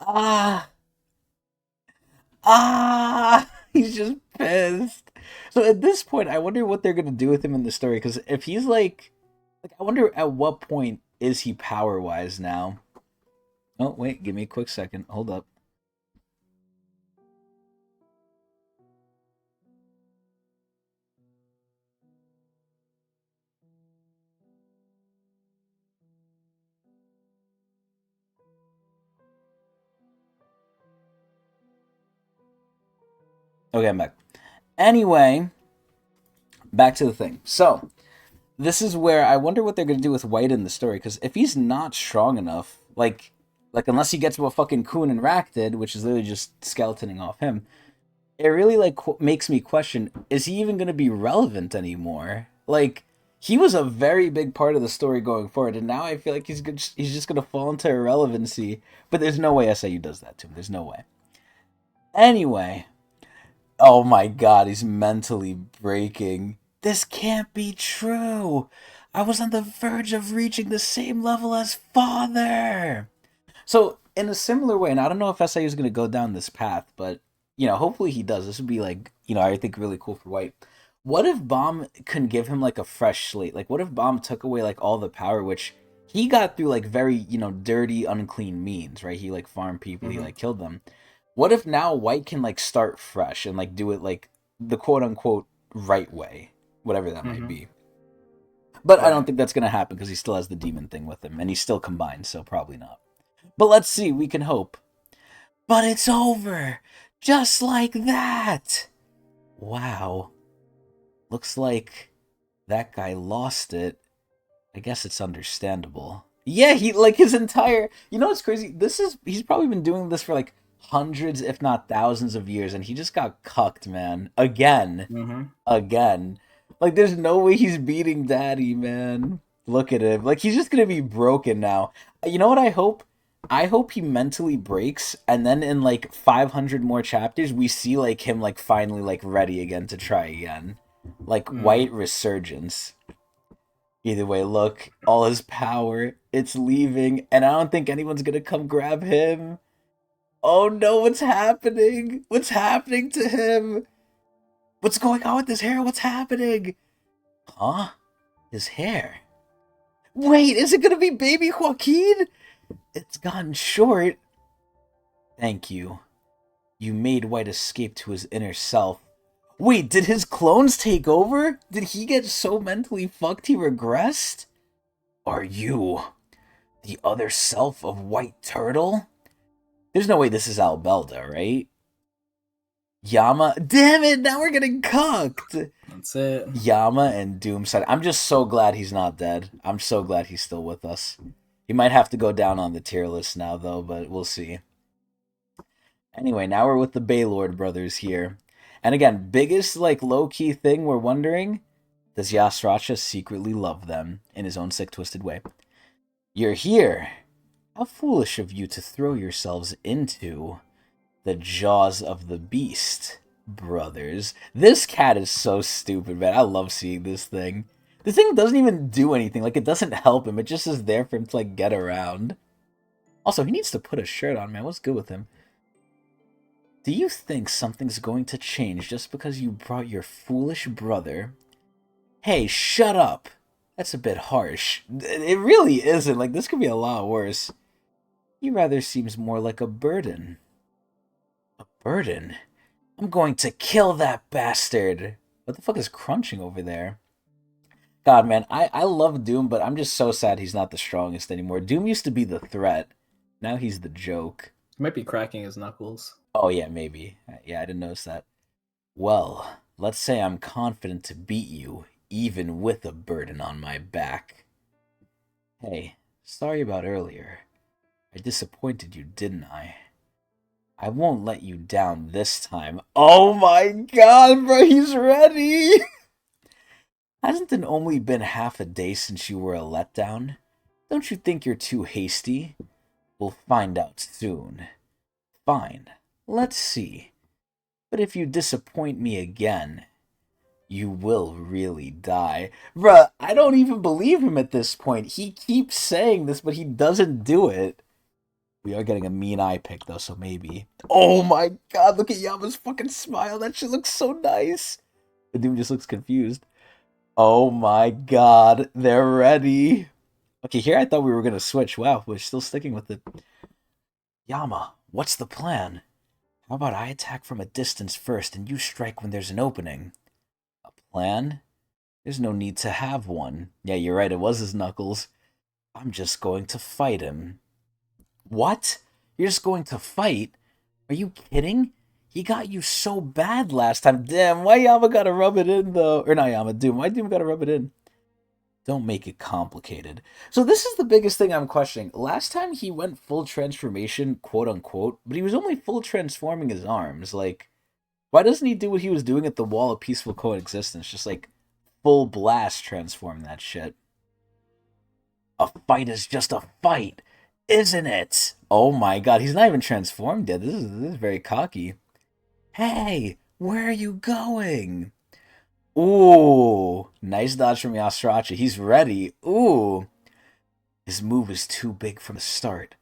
Ah. Ah, he's just pissed. So at this point, I wonder what they're gonna do with him in the story. Because if he's like, I wonder at what point is he power wise now? Oh wait, give me a quick second. Hold up. Okay, I'm back. Anyway, back to the thing. So this is where I wonder what they're gonna do with White in the story. Because if he's not strong enough, like unless he gets what fucking Kun and Rack did, which is literally just skeletoning off him, it really like makes me question: is he even gonna be relevant anymore? Like he was a very big part of the story going forward, and now I feel like he's just gonna fall into irrelevancy. But there's no way SIU does that to him. There's no way. Anyway, oh my God, he's mentally breaking. This can't be true. I was on the verge of reaching the same level as father. So, in a similar way, and I don't know if SIU is going to go down this path, but, hopefully he does. This would be, like, I think really cool for White. What if Bomb can give him, like, a fresh slate? Like, what if Bomb took away, like, all the power, which he got through, like, very, dirty, unclean means, right? He, like, farmed people, he, like, killed them. What if now White can, like, start fresh and, like, do it, like, the quote-unquote right way? Whatever that might be. But I don't think that's going to happen because he still has the demon thing with him, and he's still combined, so probably not. But let's see, we can hope. But it's over! Just like that! Wow. Looks like that guy lost it. I guess it's understandable. Yeah, he, like, his entire... You know what's crazy? He's probably been doing this for, like, hundreds, if not thousands of years, and he just got cucked, man. Again. Again. Like, there's no way he's beating Daddy, man. Look at him. Like, he's just gonna be broken now. You know what I hope? I hope he mentally breaks, and then in, like, 500 more chapters, we see, like, him, like, finally, like, ready again to try again. Like, White resurgence. Either way, look, all his power, it's leaving, and I don't think anyone's gonna come grab him. Oh no, what's happening? What's happening to him? What's going on with his hair? What's happening? Huh? His hair? Wait, is it gonna be baby Joaquin? It's gotten short. Thank you. You made White escape to his inner self. Wait, did his clones take over? Did he get so mentally fucked he regressed? Are you the other self of White Turtle? There's no way this is Albelda, right? Yama. Damn it, now we're getting cucked. That's it. Yama and Doomside. I'm just so glad he's not dead. I'm so glad he's still with us. He might have to go down on the tier list now, though, but we'll see. Anyway, now we're with the Baylord brothers here. And again, biggest like low-key thing we're wondering, does Yasracha secretly love them in his own sick twisted way? You're here. How foolish of you to throw yourselves into the jaws of the beast, brothers. This cat is so stupid, man. I love seeing this thing. This thing doesn't even do anything. Like, it doesn't help him. It just is there for him to, like, get around. Also, he needs to put a shirt on, man. What's good with him? Do you think something's going to change just because you brought your foolish brother? Hey, shut up. That's a bit harsh. It really isn't. Like, this could be a lot worse. He rather seems more like a burden. A burden? I'm going to kill that bastard. What the fuck is crunching over there? God, man, I love Doom, but I'm just so sad he's not the strongest anymore. Doom used to be the threat. Now he's the joke. He might be cracking his knuckles. Oh, yeah, maybe. Yeah, I didn't notice that. Well, let's say I'm confident to beat you, even with a burden on my back. Hey, sorry about earlier. I disappointed you, didn't I? I won't let you down this time. Oh my god, bro, he's ready! Hasn't it only been half a day since you were a letdown? Don't you think you're too hasty? We'll find out soon. Fine, let's see. But if you disappoint me again, you will really die. Bruh, I don't even believe him at this point. He keeps saying this, but he doesn't do it. We are getting a mean eye pick, though, so maybe. Oh my god, look at Yama's fucking smile. That shit looks so nice. The dude just looks confused. Oh my god, they're ready. Okay, here I thought we were going to switch. Wow, we're still sticking with it. Yama, what's the plan? How about I attack from a distance first and you strike when there's an opening? A plan? There's no need to have one. Yeah, you're right, it was his knuckles. I'm just going to fight him. What? You're just going to fight? Are you kidding? He got you so bad last time. Damn, why Yama gotta rub it in, though? Or not Yama, Doom. Why Doom gotta rub it in? Don't make it complicated. So this is the biggest thing I'm questioning. Last time he went full transformation, quote-unquote, but he was only full transforming his arms. Like, why doesn't he do what he was doing at the Wall of Peaceful Coexistence? Just, like, full blast transform that shit. A fight is just a fight, isn't it? Oh my god, he's not even transformed yet. This is very cocky. Hey, where are you going? Ooh, nice dodge from Yasracha. He's ready. Ooh. His move is too big from the start.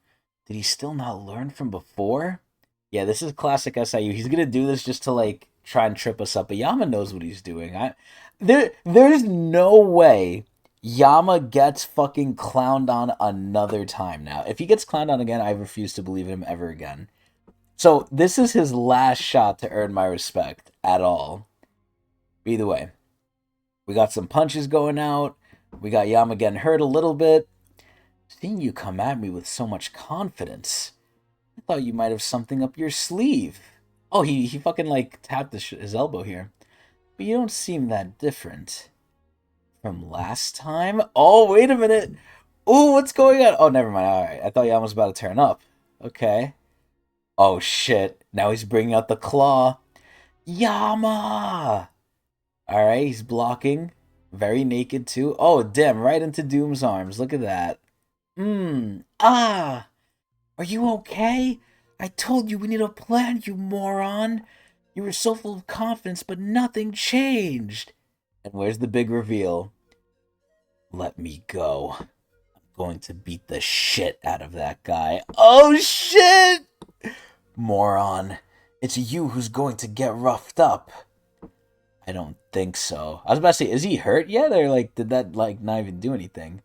Did he still not learn from before? Yeah, this is classic SIU. He's gonna do this just to, like, try and trip us up. But Yama knows what he's doing. There's no way Yama gets fucking clowned on another time now. If he gets clowned on again, I refuse to believe in him ever again. So this is his last shot to earn my respect at all. Either way, we got some punches going out. We got Yama getting hurt a little bit. Seeing you come at me with so much confidence, I thought you might have something up your sleeve. Oh, he fucking, like, tapped his elbow here. But you don't seem that different from last time. Oh, wait a minute. Ooh, what's going on? Oh, never mind. All right, I thought Yama was about to turn up. Okay. Oh, shit. Now he's bringing out the claw. Yama! Alright, he's blocking. Very naked, too. Oh, damn, right into Doom's arms. Look at that. Ah! Are you okay? I told you we need a plan, you moron. You were so full of confidence, but nothing changed. And where's the big reveal? Let me go. I'm going to beat the shit out of that guy. Oh, shit! Moron. It's you who's going to get roughed up. I don't think so. I was about to say, is he hurt yet? Or, like, did that, like, not even do anything?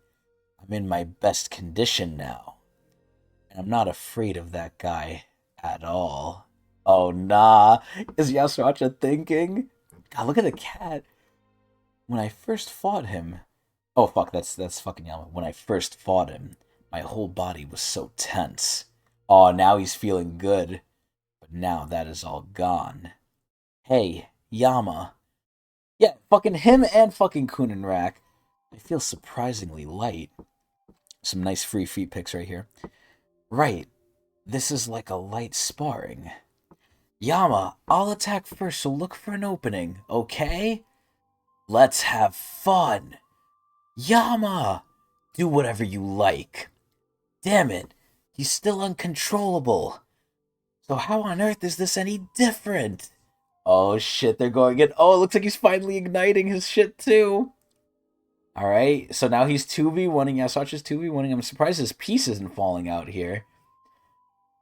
I'm in my best condition now. And I'm not afraid of that guy at all. Oh, nah. Is Yasracha thinking? God, look at the cat. When I first fought him... Oh, fuck, that's fucking Yama. When I first fought him, my whole body was so tense. Oh, now he's feeling good. But now that is all gone. Hey, Yama. Yeah, fucking him and fucking Kunenrak. I feel surprisingly light. Some nice free feet pics right here. Right. This is like a light sparring. Yama, I'll attack first, so look for an opening, okay? Let's have fun. Yama! Do whatever you like. Damn it, he's still uncontrollable. So how on earth is this any different? Oh shit, they're going in. Oh, it looks like he's finally igniting his shit too. Alright, so now he's 2v1ing. Yasuacha's 2v1ing. I'm surprised his piece isn't falling out here.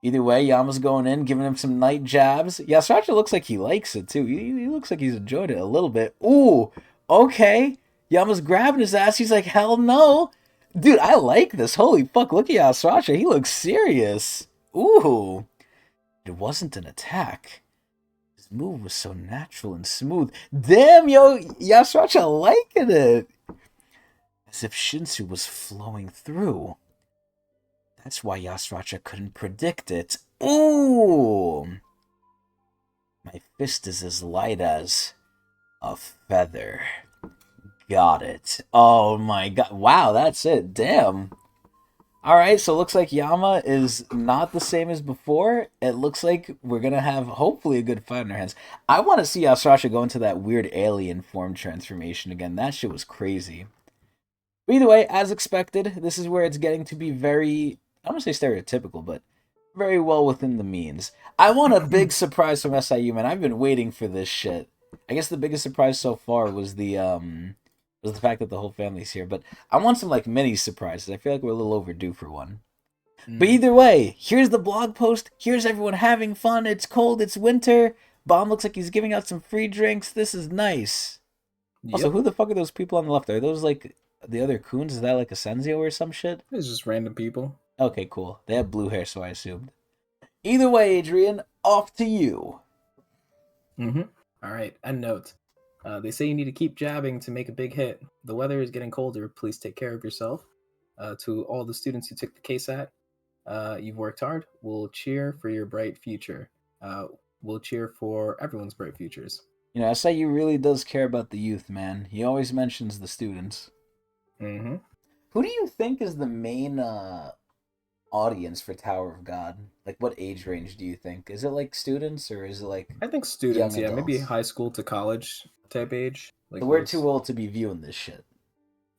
Either way, Yama's going in, giving him some night jabs. Yasuacha looks like he likes it too. He looks like he's enjoyed it a little bit. Ooh, okay. Yama's grabbing his ass. He's like, hell no. Dude, I like this. Holy fuck, look at Yasuacha. He looks serious. Ooh. It wasn't an attack. His move was so natural and smooth. Damn, yo, Yasuacha liking it. As if Shinsu was flowing through. That's why Yasuacha couldn't predict it. Ooh! My fist is as light as a feather. Got it. Oh my god. Wow, that's it. Damn. Alright, so it looks like Yama is not the same as before. It looks like we're going to have, hopefully, a good fight in our hands. I want to see Yasuacha go into that weird alien form transformation again. That shit was crazy. But either way, as expected, this is where it's getting to be very, I don't want to say stereotypical, but very well within the means. I want a big surprise from SIU, man. I've been waiting for this shit. I guess the biggest surprise so far was the fact that the whole family's here, but I want some like mini surprises. I feel like we're a little overdue for one. But either way, here's the blog post. Here's everyone having fun. It's cold. It's winter. Bomb looks like he's giving out some free drinks. This is nice. Yep. Also, who the fuck are those people on the left? Are those like the other Coons? Is that like a Senzio or some shit? It's just random people. Okay, cool. They have blue hair, so I assumed. Either way, Adrian, off to you. Mm-hmm. All right, end note. They say you need to keep jabbing to make a big hit. The weather is getting colder. Please take care of yourself. To all the students who took the KSAT, you've worked hard. We'll cheer for your bright future. We'll cheer for everyone's bright futures. You know, SIU really does care about the youth, man. He always mentions the students. Mm-hmm. Who do you think is the main audience for Tower of God? Like, what age range do you think? Is it like students or is it like? I think students, young yeah, adults? maybe high school to college type age. Like So we're too old to be viewing this shit.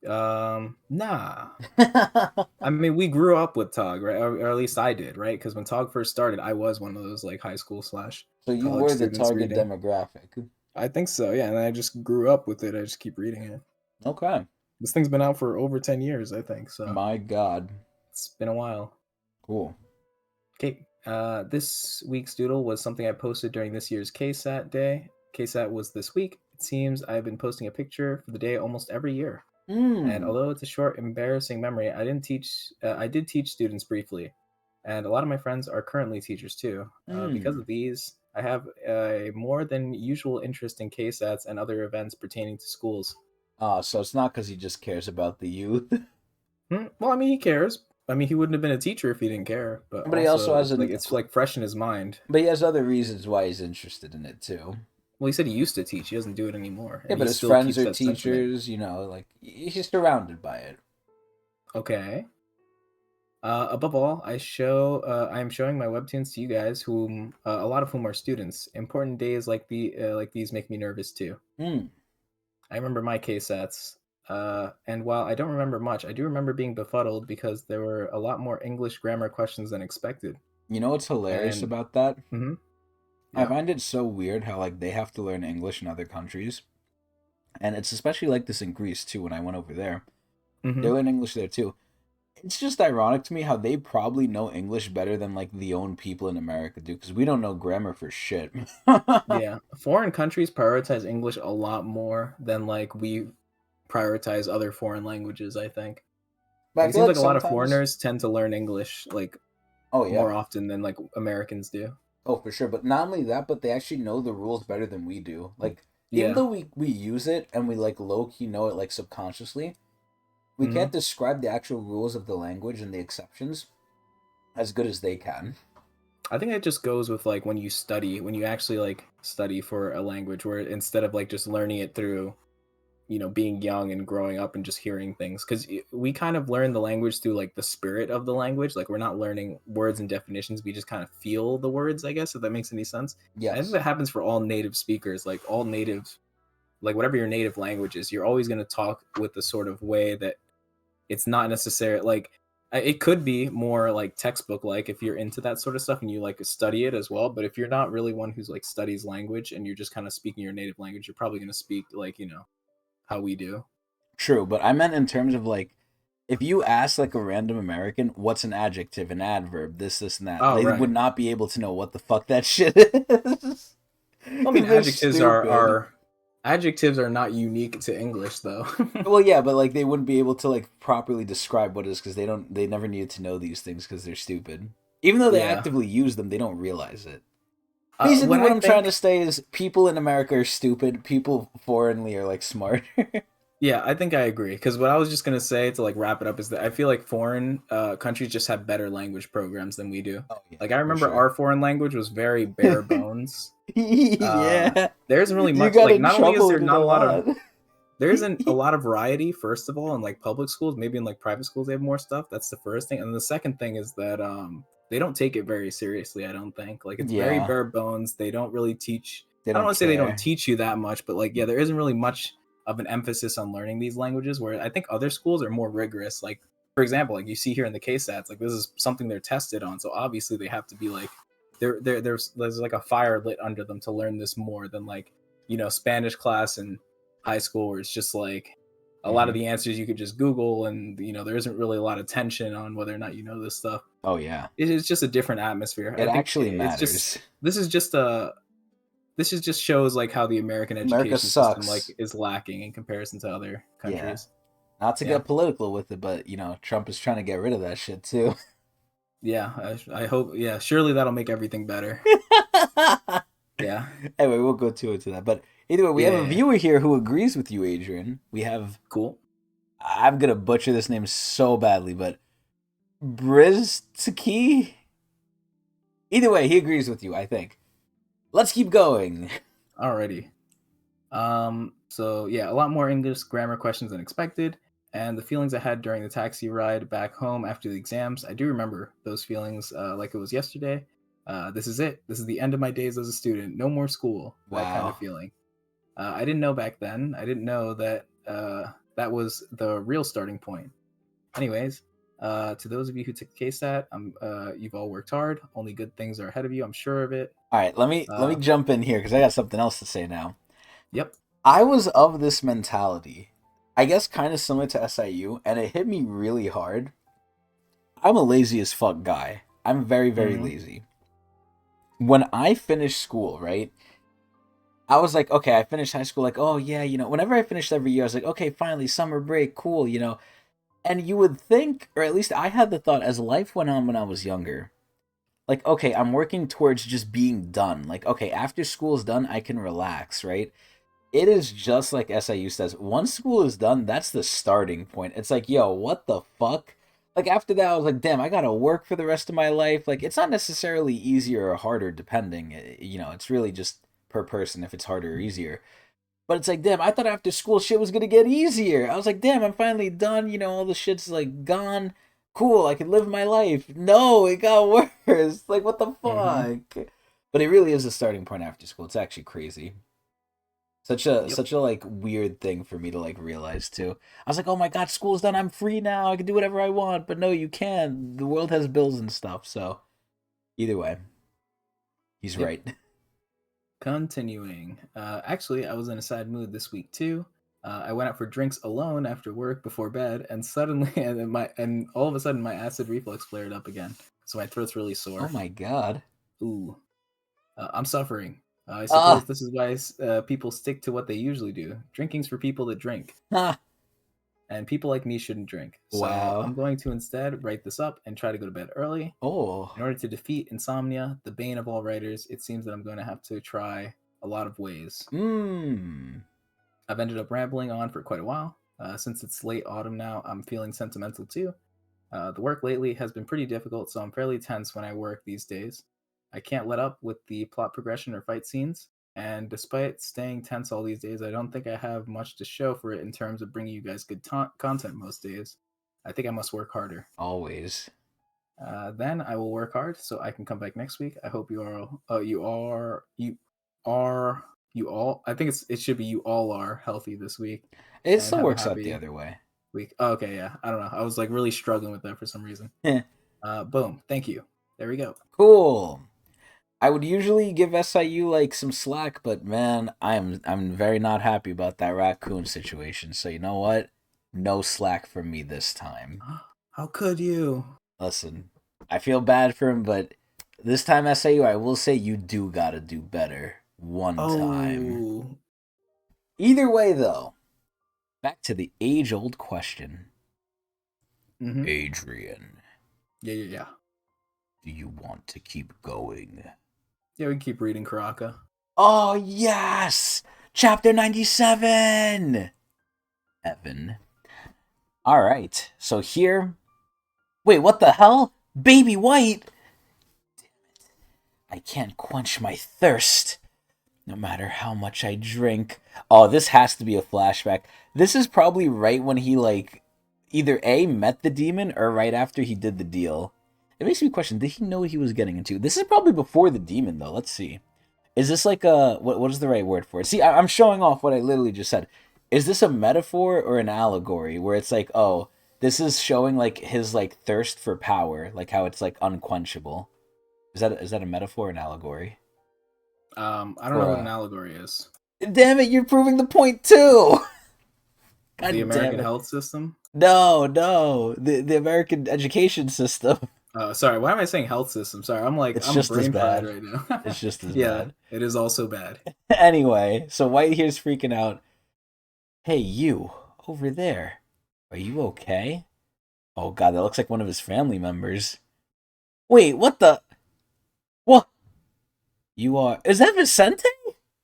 Nah. I mean, we grew up with Tog, right? Or at least I did, right? Because when Tog first started, I was one of those like high school / So you college were the students target reading. demographic. I think so, yeah. And I just grew up with it. I just keep reading it. Okay. This thing's been out for over 10 years, I think. So My God. it's been a while. Cool. Okay. This week's doodle was something I posted during this year's KSAT day. KSAT was this week. It seems I've been posting a picture for the day almost every year. And although it's a short, embarrassing memory, I did teach students briefly, and a lot of my friends are currently teachers too. Because of these, I have a more than usual interest in KSATs and other events pertaining to schools. So it's not because he just cares about the youth. Well, I mean, he cares. I mean, he wouldn't have been a teacher if he didn't care. But he also has it's like fresh in his mind. But he has other reasons why he's interested in it too. Well, he said he used to teach. He doesn't do it anymore. Yeah, but his friends are teachers. You know, like he's surrounded by it. Okay. Above all, I am showing my webtoons to you guys, whom a lot of whom are students. Important days like these make me nervous too. I remember my KSATs, and while I don't remember much, I do remember being befuddled because there were a lot more English grammar questions than expected. You know what's hilarious about that? Mm-hmm. Yeah. I find it so weird how like they have to learn English in other countries, and it's especially like this in Greece too. When I went over there, they learn English there too. It's just ironic to me how they probably know English better than like the own people in America do, because we don't know grammar for shit. Yeah, foreign countries prioritize English a lot more than like we prioritize other foreign languages, I think. But it seems like a lot of foreigners tend to learn English like more often than like Americans do. Oh, for sure. But not only that, but they actually know the rules better than we do. Like, even though we use it and we like low-key know it like subconsciously, we can't describe the actual rules of the language and the exceptions as good as they can. I think it just goes with like when you actually like study for a language, where instead of like just learning it through, being young and growing up and just hearing things, because we kind of learn the language through like the spirit of the language. Like we're not learning words and definitions, we just kind of feel the words, I guess, if that makes any sense. And I think Yes. that happens for all native speakers, like all native, like whatever your native language is, you're always going to talk with the sort of way that it's not necessary. Like it could be more like textbook like if you're into that sort of stuff and you like study it as well, but if you're not really one who's like studies language and you're just kind of speaking your native language, you're probably going to speak like how we do. True, but I meant in terms of like, if you ask like a random American what's an adjective, an adverb, this, and that, Oh, they would right. not be able to know what the fuck that shit is. Well, I mean, Because they're stupid. adjectives are not unique to English, though. Well, yeah, but like they wouldn't be able to like properly describe what it is because they never needed to know these things because they're stupid. Even though they Yeah. actively use them, they don't realize it. Basically, What what I I'm trying think, to say is people in America are stupid. People foreignly are like smart. yeah, I think I agree. Because what I was just gonna say to like wrap it up is that I feel like foreign countries just have better language programs than we do. Oh yeah, Like I for remember sure. our foreign language was very bare bones. Yeah, There isn't really you much. got Like in not only is trouble there with it a not a lot of lot. there isn't a lot of variety, first of all, in like public schools. Maybe in like private schools they have more stuff. That's the first thing. And the second thing is that they don't take it very seriously, I don't think. Like it's very Yeah, bare bones. They don't really teach, they I don't don't want to say they don't care. teach you that much, but like yeah, there isn't really much of an emphasis on learning these languages, where I think other schools are more rigorous. Like for example, like you see here in the case stats, like this is something they're tested on. So obviously they have to be like there's like a fire lit under them to learn this more than like, Spanish class in high school, where it's just like a lot of Hmm. the answers you could just Google, and there isn't really a lot of tension on whether or not you know this stuff. Oh yeah, It is just a different atmosphere. it I think actually it's just matters. this is just a this is just shows like how the American America education system like sucks. is lacking in comparison to other Yeah, countries. not to Yeah, get political with it, but Trump is trying to get rid of that shit too. yeah. I hope. Yeah, surely that'll make everything better. Yeah, Anyway, we'll go to into that. But either way, we yeah, have a yeah, yeah. viewer here who agrees with you, Adrian. We have Cool. I'm gonna butcher this name so badly, but Briztki. Either way, he agrees with you, I think. Let's keep going. Alrighty. So yeah, a lot more English grammar questions than expected, and the feelings I had during the taxi ride back home after the exams, I do remember those feelings like it was yesterday. This is it. This is the end of my days as a student. No more school. That kind of Wow. feeling. I didn't know back then. I didn't know that that was the real starting point. Anyways, to those of you who took the KSAT, you've all worked hard. Only good things are ahead of you. I'm sure of it. All right, let me Uh, jump in here because I got something else to say now. yep. I was of this mentality, I guess, kind of similar to SIU, and it hit me really hard. I'm a lazy as fuck guy. I'm very, very Hmm. lazy. When I finished school, right? I was like, okay, I finished high school. Like, oh yeah, whenever I finished every year, I was like, okay, finally, summer break, cool. And you would think, or at least I had the thought as life went on when I was younger, like, okay, I'm working towards just being done. Like, okay, after school's done, I can relax, right? It is just like SIU says. Once school is done, that's the starting point. It's like, yo, what the fuck? Like, after that, I was like, damn, I gotta work for the rest of my life. Like, it's not necessarily easier or harder, depending. It's really just per person if it's harder or easier. But it's like, damn, I thought after school shit was gonna get easier. I was like, damn, I'm finally done. All the shit's like gone. Cool, I can live my life. No, it got worse. Like, what the Hmm. fuck? But it really is a starting point after school. It's actually crazy. Such a Yep. such a like weird thing for me to like realize too. I was like, oh my god, school's done. I'm free now. I can do whatever I want. But no, you can't. The world has bills and stuff. So either way, he's Yep. right. Continuing. Actually, I was in a sad mood this week too. I went out for drinks alone after work before bed, and suddenly, and all of a sudden, my acid reflux flared up again. So my throat's really Oh sore. my god. Ooh, I'm suffering. I Ah. suppose this is why people stick to what they usually do. Drinking's for people that drink, Ah. and people like me shouldn't drink. So Wow. I'm going to instead write this up and try to go to bed early. Oh. In order to defeat insomnia, the bane of all writers, it seems that I'm going to have to try a lot of ways. Mmm. I've ended up rambling on for quite a while. Since it's late autumn now, I'm feeling sentimental too. The work lately has been pretty difficult, so I'm fairly tense when I work these days. I can't let up with the plot progression or fight scenes. And despite staying tense all these days, I don't think I have much to show for it in terms of bringing you guys good content most days. I think I must work harder. Always. Then I will work hard so I can come back next week. I hope you are, you all. I think it should be you all are healthy this week It and still have a works out the happy other way. week. Oh, okay, yeah. I don't know. I was like really struggling with that for some reason. Boom. Thank you. There we go. Cool. I would usually give SIU like some slack, but man, I'm very not happy about that raccoon situation. So you know what? No slack from me this time. How could you? Listen, I feel bad for him, but this time SIU, I will say you do gotta do better one time. Oh. Either way, though, back to the age-old question. Mm-hmm. Adrian. Yeah. Do you want to keep going? Yeah, we can keep reading Karaka. Oh, yes! Chapter 97! Evan. Alright, so here... Wait, what the hell? Baby White! Damn it. I can't quench my thirst. No matter how much I drink. Oh, this has to be a flashback. This is probably right when he, like, either A, met the demon, or right after he did the deal. It makes me question, did he know what he was getting into? This is probably before the demon, though. Let's see. Is this like a... What is the right word for it? See, I'm showing off what I literally just said. Is this a metaphor or an allegory? Where it's like, oh, this is showing, like, his, like, thirst for power. Like, how it's, like, unquenchable. Is that a metaphor or an allegory? I don't know what an allegory is. Damn it, you're proving the point too! God the American damn it. health system? No. The American education system. Sorry, why am I saying health system? Sorry, I'm just brain as bad. fried right now. It's just as yeah, bad. it is also bad. Anyway, so White here's freaking out. Hey, you, over there. Are you okay? Oh god, that looks like one of his family members. Wait, what the... What? You are... Is that Vicente?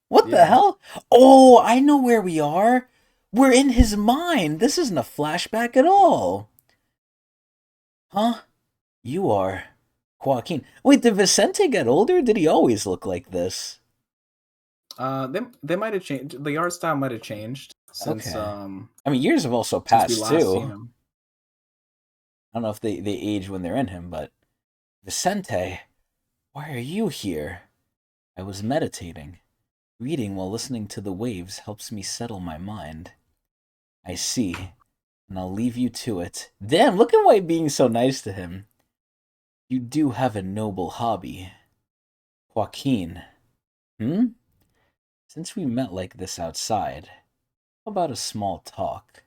What the hell? Oh, I know where we are. We're in his mind. This isn't a flashback at all. Huh? You are Joaquin. Wait, did Vicente get older? Did he always look like this? They might have changed. The art style might have changed since. Okay. I mean, years have also passed since we last too. Seen him. I don't know if they age when they're in him, but Vicente, why are you here? I was meditating. Reading while listening to the waves helps me settle my mind. I see, and I'll leave you to it. Damn, look at White being so nice to him. You do have a noble hobby. Joaquin. Since we met like this outside, how about a small talk?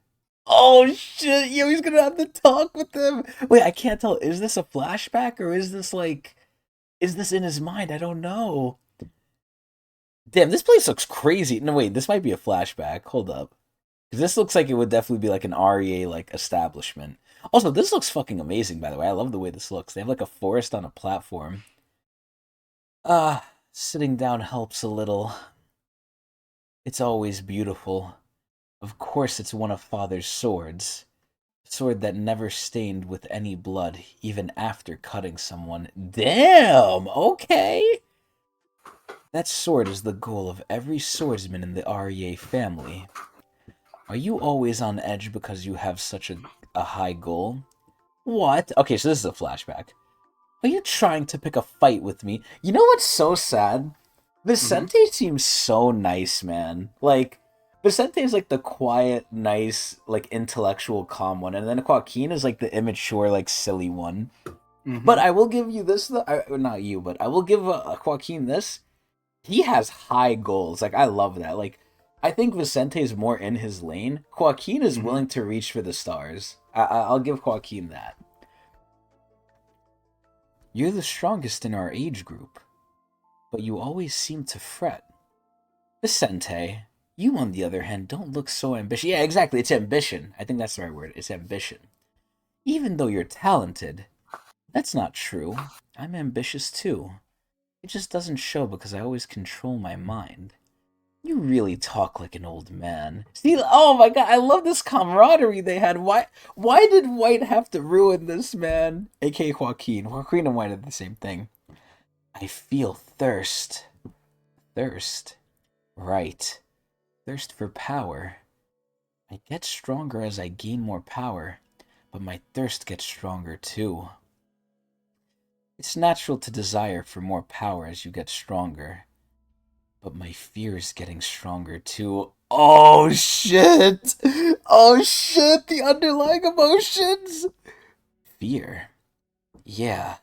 Oh shit, yo, he's gonna have to talk with them. Wait, I can't tell. Is this a flashback or is this like... Is this in his mind? I don't know. Damn, this place looks crazy. No, wait, this might be a flashback. Hold up. Because this looks like it would definitely be like an REA like establishment. Also, this looks fucking amazing, by the way. I love the way this looks. They have like a forest on a platform. Sitting down helps a little. It's always beautiful. Of course it's one of Father's swords. A sword that never stained with any blood, even after cutting someone. Damn! Okay! That sword is the goal of every swordsman in the REA family. Are you always on edge because you have such a high goal? What? Okay, so this is a flashback. Are you trying to pick a fight with me? You know what's so sad? Vicente seems so nice, man. Like, Vicente is like the quiet, nice, like intellectual, calm one, and then Joaquin is like the immature, like silly one. But I will give you this, though. Not you, but I will give Joaquin this. He has high goals. Like, I love that. Like, I think Vicente is more in his lane. Joaquin is willing to reach for the stars. I'll give Joaquin that. You're the strongest in our age group, but you always seem to fret. Vicente, you on the other hand don't look so ambitious. Yeah, exactly, it's ambition. I think that's the right word. It's ambition. Even though you're talented, that's not true. I'm ambitious too. It just doesn't show because I always control my mind. You really talk like an old man. See, oh my god, I love this camaraderie they had. Why did White have to ruin this, man? A.K.A. Joaquin. and White are the same thing. I feel thirst. Thirst. Right. Thirst for power. I get stronger as I gain more power, but my thirst gets stronger too. It's natural to desire for more power as you get stronger, but my fear is getting stronger too. Oh shit! Oh shit! The underlying emotions! Fear. Yeah.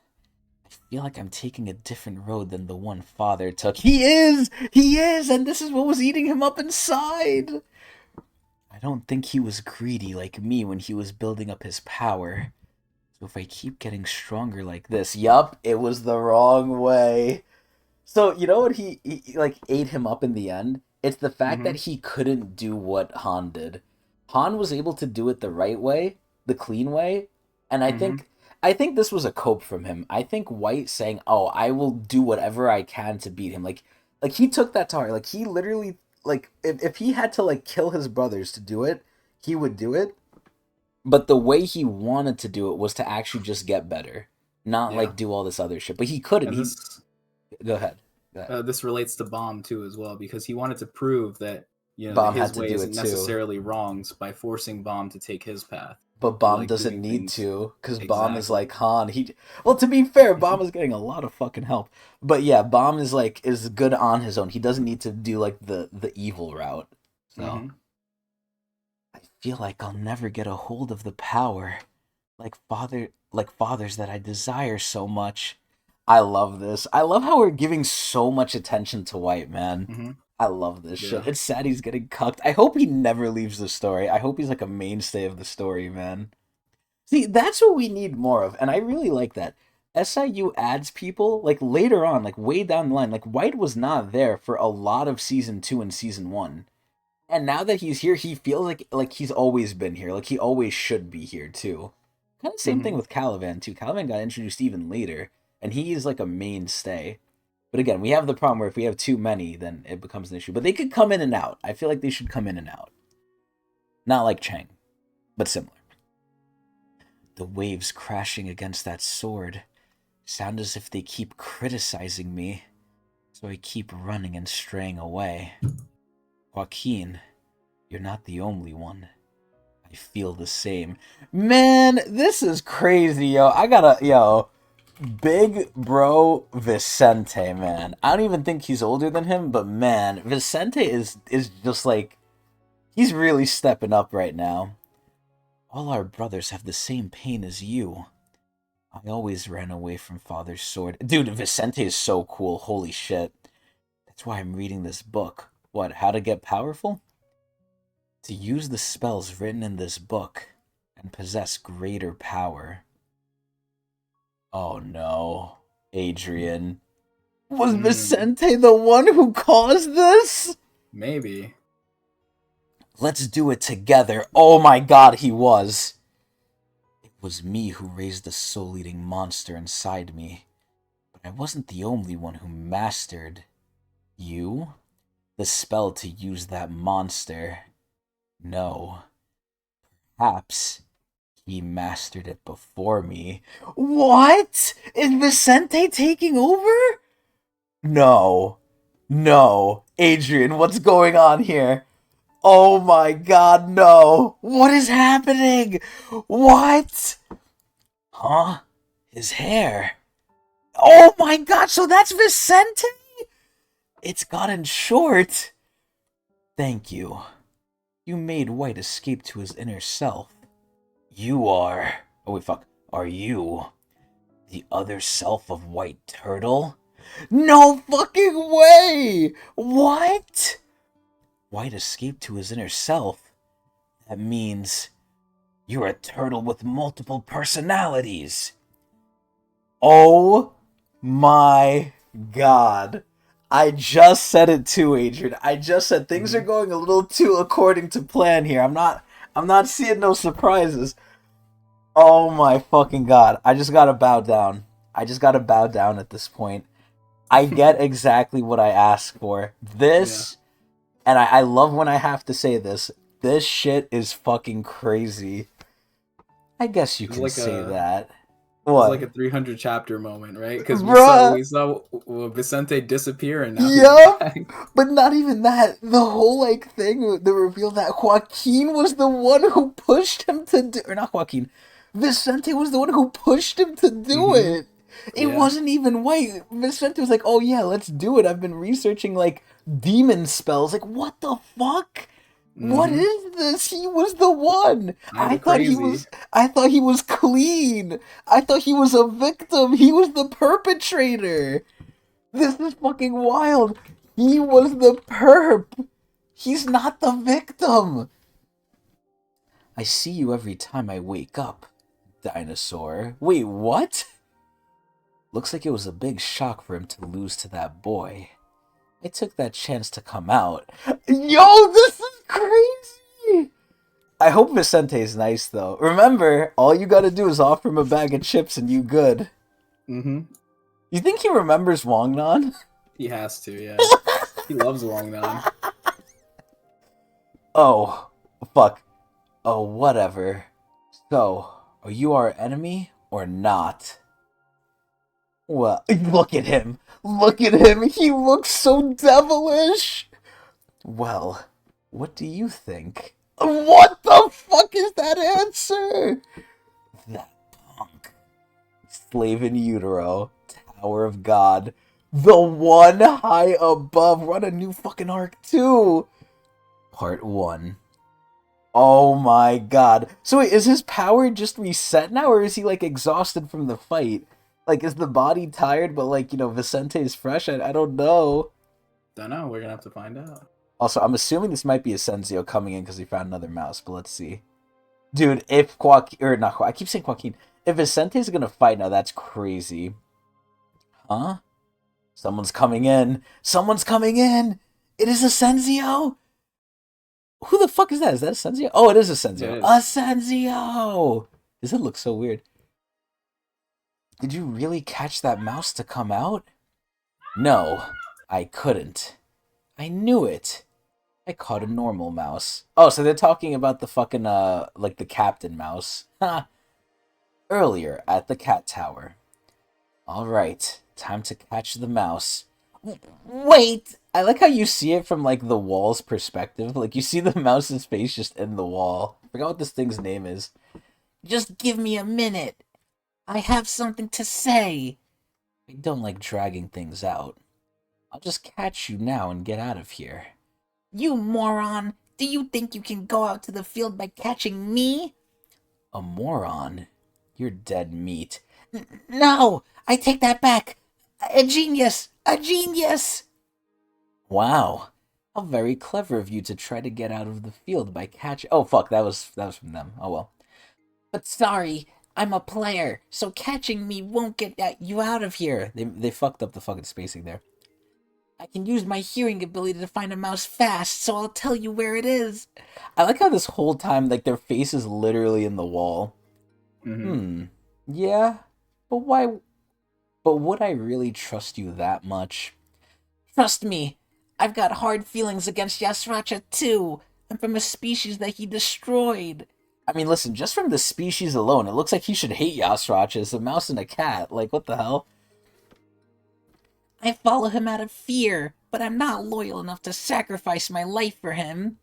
I feel like I'm taking a different road than the one father took. He is! He is! And this is what was eating him up inside! I don't think he was greedy like me when he was building up his power. So if I keep getting stronger like this, yup, it was the wrong way. So you know what he like ate him up in the end? It's the fact that Mm-hmm. he couldn't do what Han did. Han was able to do it the right way, the clean way, and Mm-hmm. I think this was a cope from him. I think White saying, "Oh, I will do whatever I can to beat him." Like he took that to heart. Like he literally like if he had to like kill his brothers to do it, he would do it. But the way he wanted to do it was to actually just get better, not Yeah. like do all this other shit. But he couldn't. And He this go ahead. Go ahead. this relates to Bomb too as well, because he wanted to prove that that Bomb had his to way do it isn't too. necessarily wrong by forcing Bomb to take his path But through Bomb like doesn't doing need things to, because Bomb is exactly. like Han. He well, to be fair, Bomb is getting a lot of fucking help. But yeah, Bomb is like is good on his own. He doesn't need to do like the evil route. So Mm-hmm. I feel like I'll never get a hold of the power like fathers that I desire so much. I love this. I love how we're giving so much attention to White, man. Mm-hmm. I love this shit. Yeah. It's sad he's getting cucked. I hope he never leaves the story. I hope he's like a mainstay of the story, man. See, that's what we need more of, and I really like that. SIU adds people like later on, like way down the line. Like White was not there for a lot of season 2 and season 1. And now that he's here, he feels like he's always been here. Like he always should be here too. Kind of same Mm-hmm. thing with Caliban too. Caliban got introduced even later, and he is like a mainstay. But again, we have the problem where if we have too many, then it becomes an issue. But they could come in and out. I feel like they should come in and out. Not like Chang, but similar. The waves crashing against that sword sound as if they keep criticizing me, so I keep running and straying away. Joaquin, you're not the only one. I feel the same. Man, this is crazy, yo. Big bro Vicente, man. I don't even think he's older than him, but man, Vicente is just like he's really stepping up right now. All our brothers have the same pain as you. I always ran away from father's sword. Dude, Vicente is so cool. Holy shit. That's why I'm reading this book. What, how to get powerful? To use the spells written in this book and possess greater power. Oh no. Adrian. Was Mm, Vicente the one who caused this? maybe. Let's do it together. Oh my god, he was. It was me who raised the soul-eating monster inside me. But I wasn't the only one who mastered you? The spell to use that monster. No. Perhaps he mastered it before me. What? Is Vicente taking over? No. No. Adrian, what's going on here? Oh my god, no. What is happening? What? Huh? His hair. Oh my god, so that's Vicente? It's gotten short. Thank you. You made White escape to his inner self. You are. Oh, wait, fuck. Are you the other self of White Turtle? No fucking way! What? White escaped to his inner self? That means you're a turtle with multiple personalities. Oh my god. I just said it too, Adrian. I just said things are Hmm. going a little too according to plan here. I'm not seeing no surprises. Oh my fucking god. I just gotta bow down. I just gotta bow down at this point. I get exactly what I asked for. Yeah. This, and I love when I have to say this, this shit is fucking crazy. I guess you It's can like say a that. It's like a What? 300 chapter moment, right? Because Bruh! we saw Vicente disappear, and now he's Yup! back. But not even that. The whole, like, thing, the reveal that Joaquin was the one who pushed him to do... Or not Joaquin. Vicente was the one who pushed him to do Mm-hmm. it. It Yeah. wasn't even White. Vicente was like, oh yeah, let's do it. I've been researching, like, demon spells. Like, what the fuck? What Mm-hmm. is this? He was the one. Kinda crazy. I thought he was clean. I thought he was a victim. He was the perpetrator. This is fucking wild. He was the perp. He's not the victim. I see you every time I wake up, dinosaur. Wait, what? Looks like it was a big shock for him to lose to that boy. I took that chance to come out. Yo, this is crazy! I hope Vicente's nice, though. Remember, all you gotta do is offer him a bag of chips and you good. Mm-hmm. You think he remembers Wongnan? He has to, yeah. He loves Wongnan. Oh, fuck. Oh, whatever. So, are you our enemy or not? Well, look at him. Look at him. He looks so devilish. Well, what do you think? What the fuck is that answer? That punk. Slave in utero. Tower of God. The one high above. Run a new fucking arc too. Part 1. Oh my god. So wait, is his power just reset now, or is he, like, exhausted from the fight? Like, is the body tired, but, like, you know, Vicente is fresh? I don't know. Don't know. We're gonna have to find out. Also, I'm assuming this might be Asensio coming in because he found another mouse, but let's see. Dude, if Joaquin, or not Joaquin, I keep saying Joaquin. If Vicente's gonna fight now, that's crazy. Huh? Someone's coming in. Someone's coming in! It is Asensio! Who the fuck is that? Is that Asensio? Oh, it is Asensio. It is. Asensio! Does it look so weird? Did you really catch that mouse to come out? No, I couldn't. I knew it. I caught a normal mouse. Oh, so they're talking about the fucking, like the captain mouse. Ha! Earlier at the cat tower. Alright, time to catch the mouse. Wait! I like how you see it from, like, the wall's perspective. Like, you see the mouse's face just in the wall. I forgot what this thing's name is. Just give me a minute. I have something to say. I don't like dragging things out. I'll just catch you now and get out of here. You moron! Do you think you can go out to the field by catching me? A moron? You're dead meat. No! I take that back! A genius! A genius! Wow. How very clever of you to try to get out of the field by catching... Oh, fuck, that was from them. Oh, well. But sorry, I'm a player, so catching me won't get you out of here. They fucked up the fucking spacing there. I can use my hearing ability to find a mouse fast, so I'll tell you where it is. I like how this whole time, like, their face is literally in the wall. Mm-hmm. Yeah? But why... But would I really trust you that much? Trust me, I've got hard feelings against Yasracha too. I'm from a species that he destroyed. I mean, listen, just from the species alone, it looks like he should hate Yasracha. It's a mouse and a cat. Like, what the hell? I follow him out of fear, but I'm not loyal enough to sacrifice my life for him.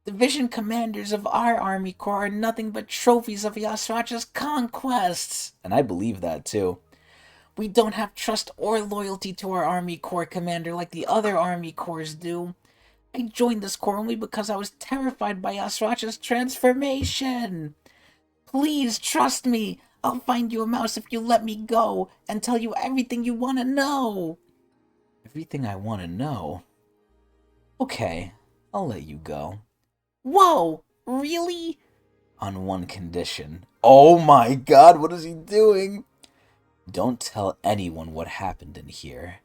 Division commanders of our army corps are nothing but trophies of Yasracha's conquests. And I believe that, too. We don't have trust or loyalty to our army corps commander like the other army corps do. I joined this corps only because I was terrified by Yasracha's transformation. Please trust me. I'll find you a mouse if you let me go and tell you everything you want to know. Everything I want to know? Okay, I'll let you go. Whoa, really? On one condition. Oh my god, what is he doing? Don't tell anyone what happened in here.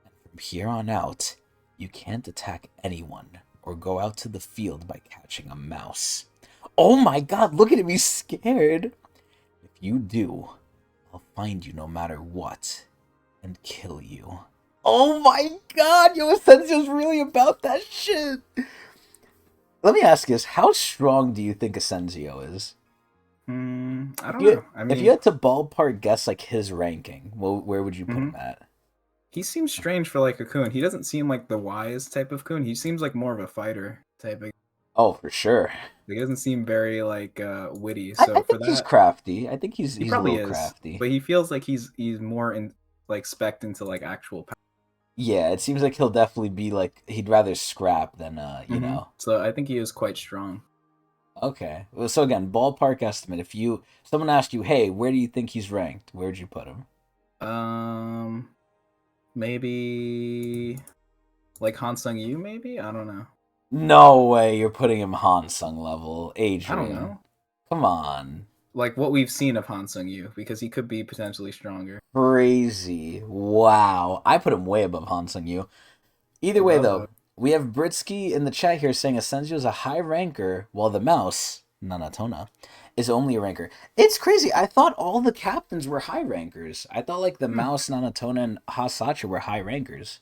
And from here on out, you can't attack anyone or go out to the field by catching a mouse. Oh my god, look at him, he's scared. If you do, I'll find you no matter what and kill you. Oh my god, yo, Asensio's really about that shit. Let me ask you this, how strong do you think Asensio is? I If don't you know. I if you mean, had to ballpark guess like his ranking, where would you put mhm. him at? He seems strange for like a coon. He doesn't seem like the wise type of coon. He seems like more of a fighter type of. Oh, for sure. Like, he doesn't seem very like witty. I So for think he's that, crafty. I think he's he he's a probably little is. crafty. But he feels like he's more in like spec into like actual power. Yeah, it seems like he'll definitely be like he'd rather scrap than So I think he is quite strong. Okay. Well, so again, ballpark estimate. If someone asked you, "Hey, where do you think he's ranked?" Where'd you put him? Um, maybe like Han Sung Yu. Maybe I don't know. No way, you're putting him Han Sung level, I don't Adrian. know. Come on. Like what we've seen of Han Sung Yu because he could be potentially stronger. Crazy. Wow. I put him way above Han Sung Yu. Either way, Above. though, we have Britsky in the chat here saying Asensio is a high ranker, while the mouse, Nanatona, is only a ranker. It's crazy. I thought all the captains were high rankers. I thought like the Hmm. mouse, Nanatona, and Hasacha were high rankers.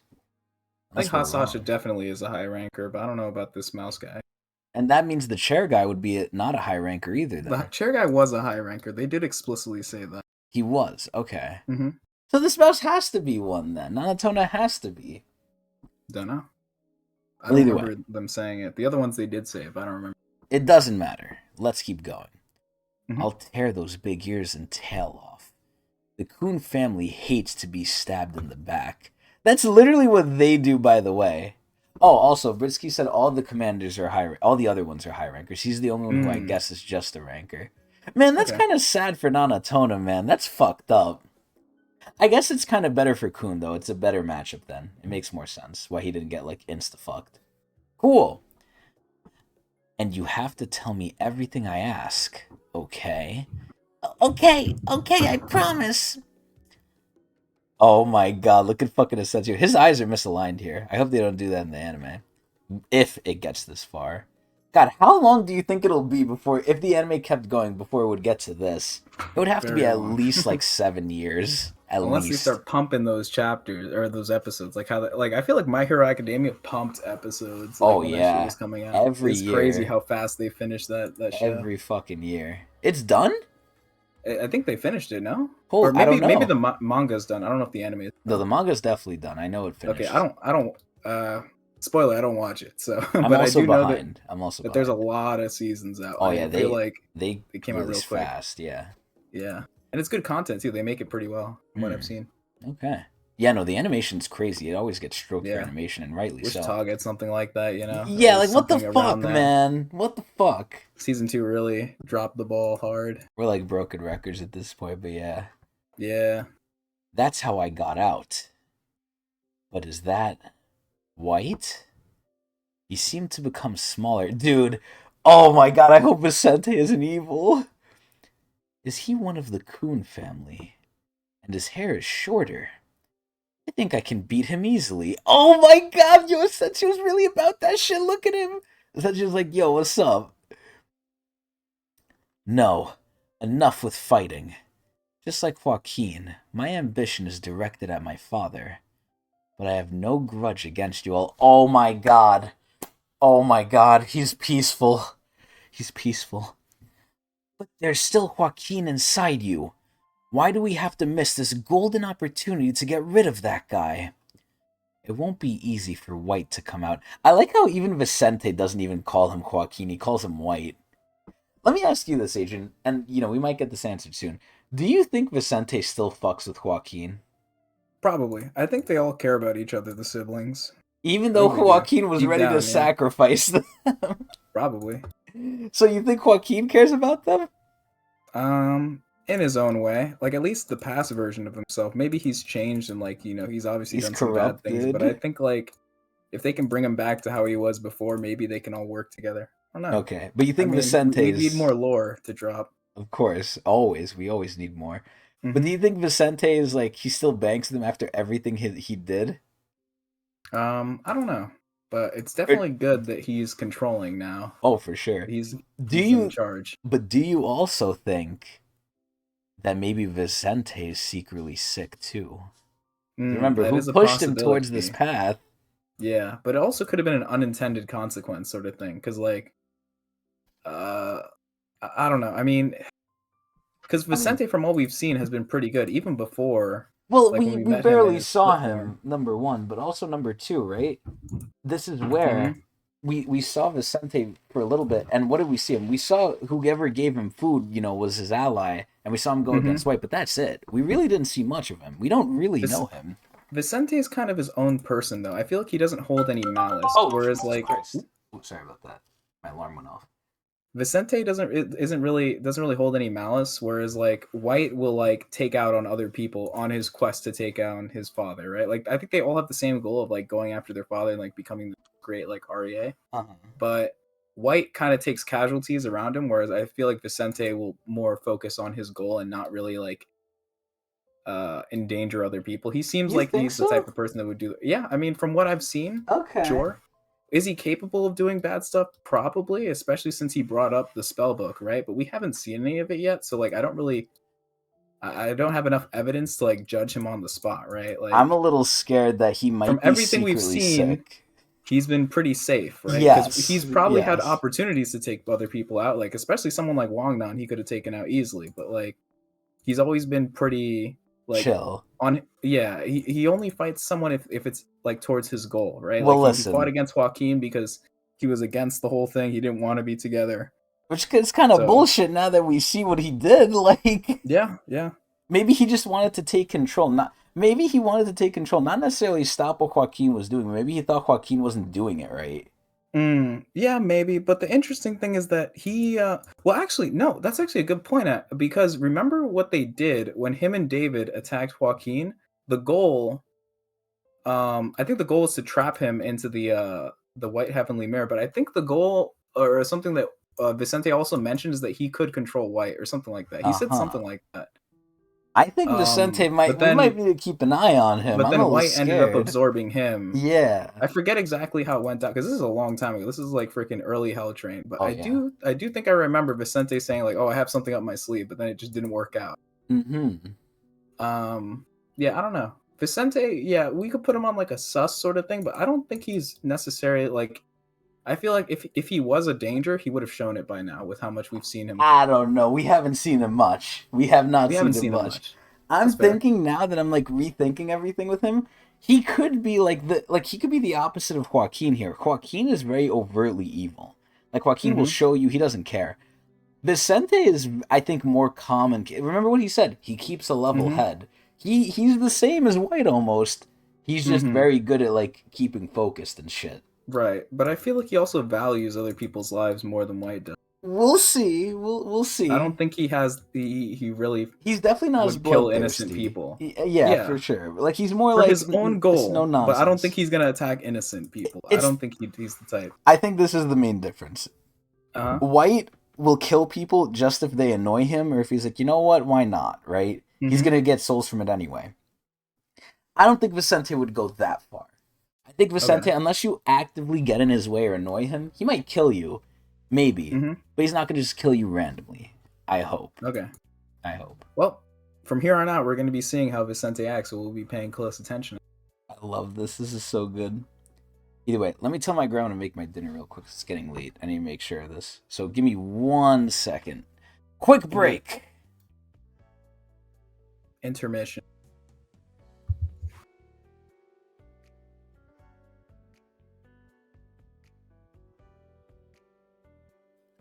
I think Unless we're Hasasha wrong. definitely is a high ranker, but I don't know about this mouse guy. And that means the chair guy would be not a high ranker either, The then. chair guy was a high ranker. They did explicitly say that. He was. Okay. Mm-hmm. So this mouse has to be one then. Nanatona has to be. Don't know. I Well, don't either way, remember them saying it. The other ones they did say it, but I don't remember. it doesn't matter. Let's keep going. Mm-hmm. I'll tear those big ears and tail off. The Coon family hates to be stabbed in the back. That's literally what they do, by the way. Oh, also, Britsky said all the commanders are high. All the other ones are high rankers. He's the only one who I guess is just a ranker. Man, that's Okay. kind of sad for Nanatona, man. That's fucked up. I guess it's kind of better for Coon, though. It's a better matchup then. It makes more sense why he didn't get, like, insta-fucked. Cool. And you have to tell me everything I ask, okay? Okay, I promise. Oh my god, look at fucking Asensio. His eyes are misaligned here. I hope they don't do that in the anime. If it gets this far. God, how long do you think it'll be before, if the anime kept going, before it would get to this? It would have to be Very at long. least like 7 years. At Unless least. they start pumping those chapters or those episodes, like how, like I feel like My Hero Academia pumped episodes, like Oh when that shit yeah. was coming out. Every It's crazy year. how fast they finished that show. Every fucking year. It's done? I think they finished it, no? Oh, Or I don't maybe know. the manga's done. I don't know if the anime is No, done. the manga's definitely done. I know it Okay, finished. I don't. Spoiler, I don't watch it. So, I'm but I also do know that behind. I'm also there's a behind. lot of seasons out. Oh I yeah, feel like they they came out real release quick. fast, yeah. Yeah, and it's good content too. They make it pretty well, from what I've seen. Okay. Yeah, no, the animation's crazy. It always gets stroked for Yeah, animation, and rightly wish so. Tog had something like that, you know? Yeah, Or like what the something fuck, around that. man? What the fuck? Season 2 really dropped the ball hard. We're like broken records at this point, but yeah. Yeah. That's how I got out. But is that white? He seemed to become smaller. Dude, oh my god, I hope Vicente isn't evil. Is he one of the Coon family? And his hair is shorter. I think I can beat him easily. Oh my god, yo, Senshi was really about that shit. Look at him. Senshi was like, yo, what's up? No, enough with fighting. Just like Joaquin, my ambition is directed at my father. But I have no grudge against you all. Oh my god. Oh my god, he's peaceful. He's peaceful. But there's still Joaquin inside you. Why do we have to miss this golden opportunity to get rid of that guy? It won't be easy for White to come out. I like how even Vicente doesn't even call him Joaquin. He calls him White. Let me ask you this, Adrian, and we might get this answered soon. Do you think Vicente still fucks with Joaquin? Probably. I think they all care about each other, the siblings. Even I though think they do. Joaquin was Deep ready to down, yeah. sacrifice them? Probably. So you think Joaquin cares about them? In his own way. Like, at least the past version of himself. Maybe he's changed and, like, he's obviously He's done some bad things. But I corrupted. think, like, if they can bring him back to how he was before, maybe they can all work together. I don't know. Okay, but you I think mean, we need Vicente's... more lore to drop. Of course, always. We always need more. But do Hmm. you think Vicente is like, he still banks them after everything he did? I don't know. But it's Or, definitely good that he's controlling now. oh, for sure. He's Do he's in you... charge. But do you also think that maybe Vicente is secretly sick too? Remember, That who is a pushed him towards this possibility. path? Yeah, but it also could have been an unintended consequence sort of thing. Because, like, I don't know. I mean, Because Vicente, from all we've seen, has been pretty good, even before. Well, Like when we we met him in barely his saw split him, form. number one, but also number two, right? This is Hmm. where we saw Vicente for a little bit, and what did we see him? We saw whoever gave him food, was his ally, and we saw him go Hmm. against White, but that's it. We really didn't see much of him. We don't really know him. Vicente is kind of his own person, though. I feel like he doesn't hold any malice, Oh, whereas Jesus like Christ! Oh, sorry about that. My alarm went off. Vicente doesn't really hold any malice, whereas like White will like take out on other people on his quest to take down his father, right? Like I think they all have the same goal of like going after their father and like becoming the great like REA. Uh-huh. But White kind of takes casualties around him, whereas I feel like Vicente will more focus on his goal and not really like endanger other people. He seems You like think he's the so? type of person that would do. Yeah, I mean, from what I've seen, Okay. sure. Is he capable of doing bad stuff? Probably, especially since he brought up the spell book, right? But we haven't seen any of it yet, so like I don't really, I don't have enough evidence to like judge him on the spot, right? I'm a Like little scared that he from might be everything we've secretly seen, sick. he's been pretty safe, right? Because he's Yes, probably had yes. opportunities to take other people out, like especially someone like Wangnan, he could have taken out easily, but like he's always been pretty like Chill. on. Yeah, he only fights someone if it's like towards his goal, right? Well, Like he fought listen, against Joaquin because he was against the whole thing. He didn't want to be together. which is kind of So bullshit now that we see what he did. Like, yeah, yeah. maybe he just wanted to take control. Not maybe he wanted to take control, not necessarily stop what Joaquin was doing. Maybe he thought Joaquin wasn't doing it right. Yeah, maybe. But the interesting thing is that he, well, actually, no, that's actually a good point. Because remember what they did when him and David attacked Joaquin? The goal, I think the goal is to trap him into the White Heavenly Mirror. But I think the goal, or something that Vicente also mentioned, is that he could control White or something like that. He Uh said huh. something like that. I think Vicente might. But We might then, need to keep an eye on him. but I'm a then little White ended up scared. absorbing him. Yeah. I forget exactly how it went down because this is a long time ago. This is like freaking early Hell Train. But Oh yeah. I do think I remember Vicente saying like, "Oh, I have something up my sleeve," but then it just didn't work out. Mm-hmm. Yeah, I don't know. Vicente, yeah, we could put him on like a sus sort of thing, but I don't think he's necessarily like. I feel like if he was a danger, he would have shown it by now with how much we've seen him. I don't know. We haven't seen him much. We have not We haven't seen him seen him much. much. I'm That's fair. thinking now that I'm like rethinking everything with him. He could be he could be the opposite of Joaquin here. Joaquin is very overtly evil. Like Joaquin will Mm-hmm. show you he doesn't care. Vicente is, I think, more calm and remember what he said. He keeps a level Mm-hmm. head. He's the same as White almost. He's just Mm-hmm. very good at like keeping focused and shit. Right, but I feel like he also values other people's lives more than White does. We'll see. We'll I see. don't think he has he really He's definitely not as would kill innocent bloodthirsty. people. Yeah, for Yeah, sure. Like he's more for like his own it's no goal, but I don't think nonsense. he's gonna attack innocent people. I It's don't think he's the type. I think this is the main difference. Uh huh. White will kill people just if they annoy him or if he's like, you know what, why not, right? He's Mm-hmm. gonna get souls from it anyway. I don't think Vicente would go that far. I think Okay. Vicente, unless you actively get in his way or annoy him, he might kill you, maybe, Mm-hmm. but he's not gonna just kill you randomly. I hope. Okay. I hope. Well, from here on out, we're gonna be seeing how Vicente acts, so we'll be paying close attention. I love this. This is so good. Either way, let me tell my grandma to make my dinner real quick. It's getting late. I need to make sure of this. So give me 1 second. Quick break. Intermission.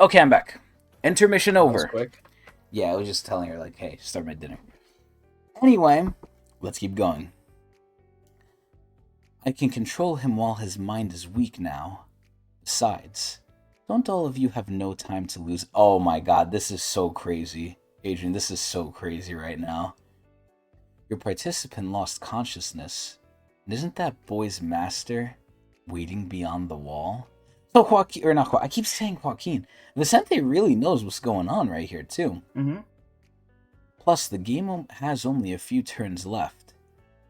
Okay, I'm back. Intermission That was over. quick. Yeah, I was just telling her, like, hey, start my dinner. Anyway, let's keep going. I can control him while his mind is weak now. Besides, don't all of you have no time to lose? Oh my god, this is so crazy. Adrian, this is so crazy right now. Your participant lost consciousness. And isn't that boy's master waiting beyond the wall? So Joaquin, or not Joaquin, I keep saying Joaquin. Vicente really knows what's going on right here, too. Mm-hmm. Plus, the game has only a few turns left.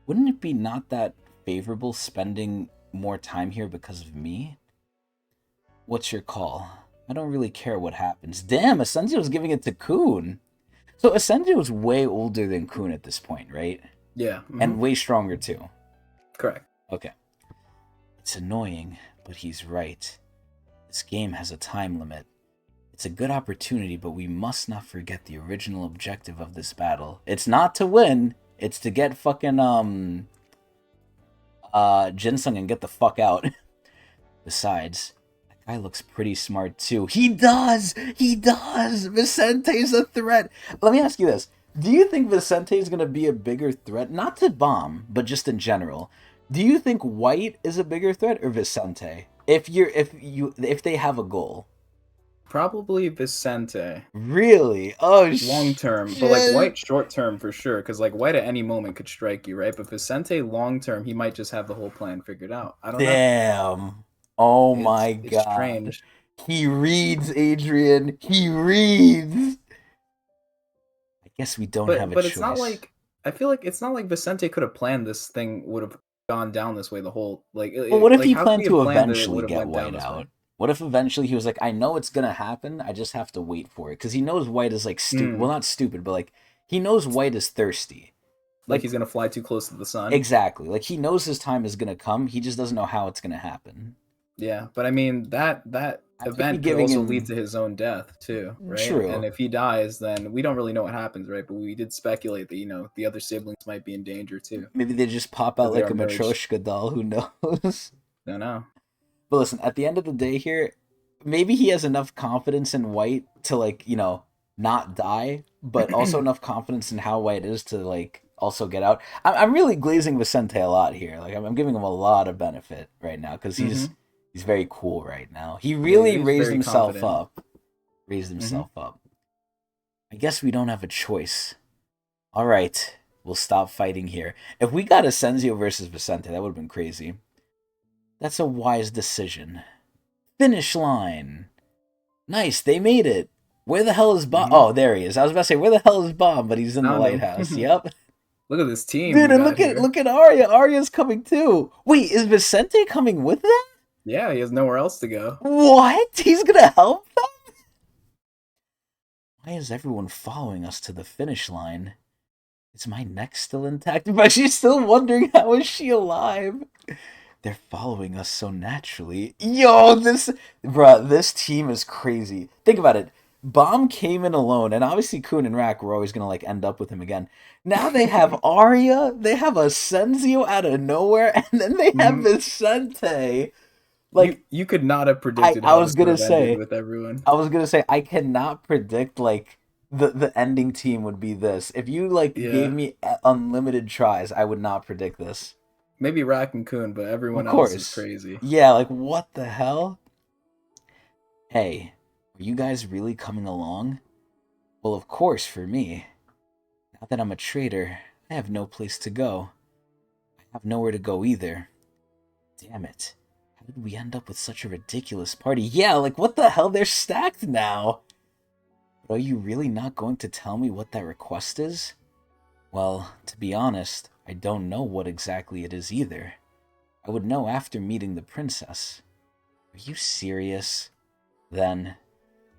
Wouldn't it be not that favorable spending more time here because of me? What's your call? I don't really care what happens. Damn, Asensio's giving it to Kun. So Asensio's way older than Kun at this point, right? Yeah. Mm-hmm. And way stronger too. Correct. Okay. It's annoying, but he's right. This game has a time limit. It's a good opportunity, but we must not forget the original objective of this battle. It's not to win, it's to get fucking, Jinsung and get the fuck out. Besides, that guy looks pretty smart too. He does! He does! Vicente's a threat! Let me ask you this. Do you think Vicente is going to be a bigger threat? Not to Bomb, but just in general. Do you think White is a bigger threat or Vicente? If they have a goal. Probably Vicente. Really? Oh, long term, shit. but like White short term for sure, because like White at any moment could strike you, right? But Vicente long term, he might just have the whole plan figured out. I don't know. Damn. Oh my It's god. strange. He reads, Adrian. He reads. I guess we don't have a But choice. it's not like, I feel like it's not like Vicente could have planned this thing would have gone down this way the whole like. Well, what if like, he how could planned he to have planned that it eventually would have get went down White this way? out? What if eventually he was like, I know it's gonna happen, I just have to wait for it? Because he knows White is like stupid. Well, not stupid, but like he knows White is thirsty. Like he's gonna fly too close to the sun. Exactly. Like he knows his time is gonna come. He just doesn't know how it's gonna happen. Yeah, but I mean that event could also lead to his own death too, right? True. And if he dies, then we don't really know what happens, right? But we did speculate that the other siblings might be in danger too. Maybe they just pop out like a Matryoshka doll. Who knows? Don't know. But listen, at the end of the day here, maybe he has enough confidence in White to like not die, but also enough confidence in how White is to like also get out. I'm really glazing Vicente a lot here. Like I'm giving him a lot of benefit right now because he's very cool right now. He really raised himself up. Raised himself up. I guess we don't have a choice. All right, we'll stop fighting here. If we got Asensio versus Vicente, that would have been crazy. That's a wise decision. Finish line. Nice, they made it. Where the hell is Bomb? Oh, there he is. I was about to say, where the hell is Bomb? But he's in the lighthouse. Yep. Look at this team. Dude, and look at Arya. Arya's coming too. Wait, is Vicente coming with them? Yeah, he has nowhere else to go. What? He's gonna help them? Why is everyone following us to the finish line? Is my neck still intact? But she's still wondering how is she alive? They're following us so naturally. Yo, this team is crazy. Think about it. Bomb came in alone, and obviously Kun and Rak were always gonna like end up with him again. Now they have Arya, they have Asensio out of nowhere, and then they have Vicente. Like you could not have predicted. I was gonna say with everyone. I was gonna say I cannot predict like the ending team would be this. If you gave me unlimited tries, I would not predict this. Maybe Rak and Kun, but everyone else is crazy. Yeah, like what the hell? Hey, are you guys really coming along? Well, of course, for me. Now that I'm a traitor, I have no place to go. I have nowhere to go either. Damn it. How did we end up with such a ridiculous party? Yeah, like what the hell? They're stacked now. But are you really not going to tell me what that request is? Well, to be honest, I don't know what exactly it is either. I would know after meeting the princess. Are you serious? Then,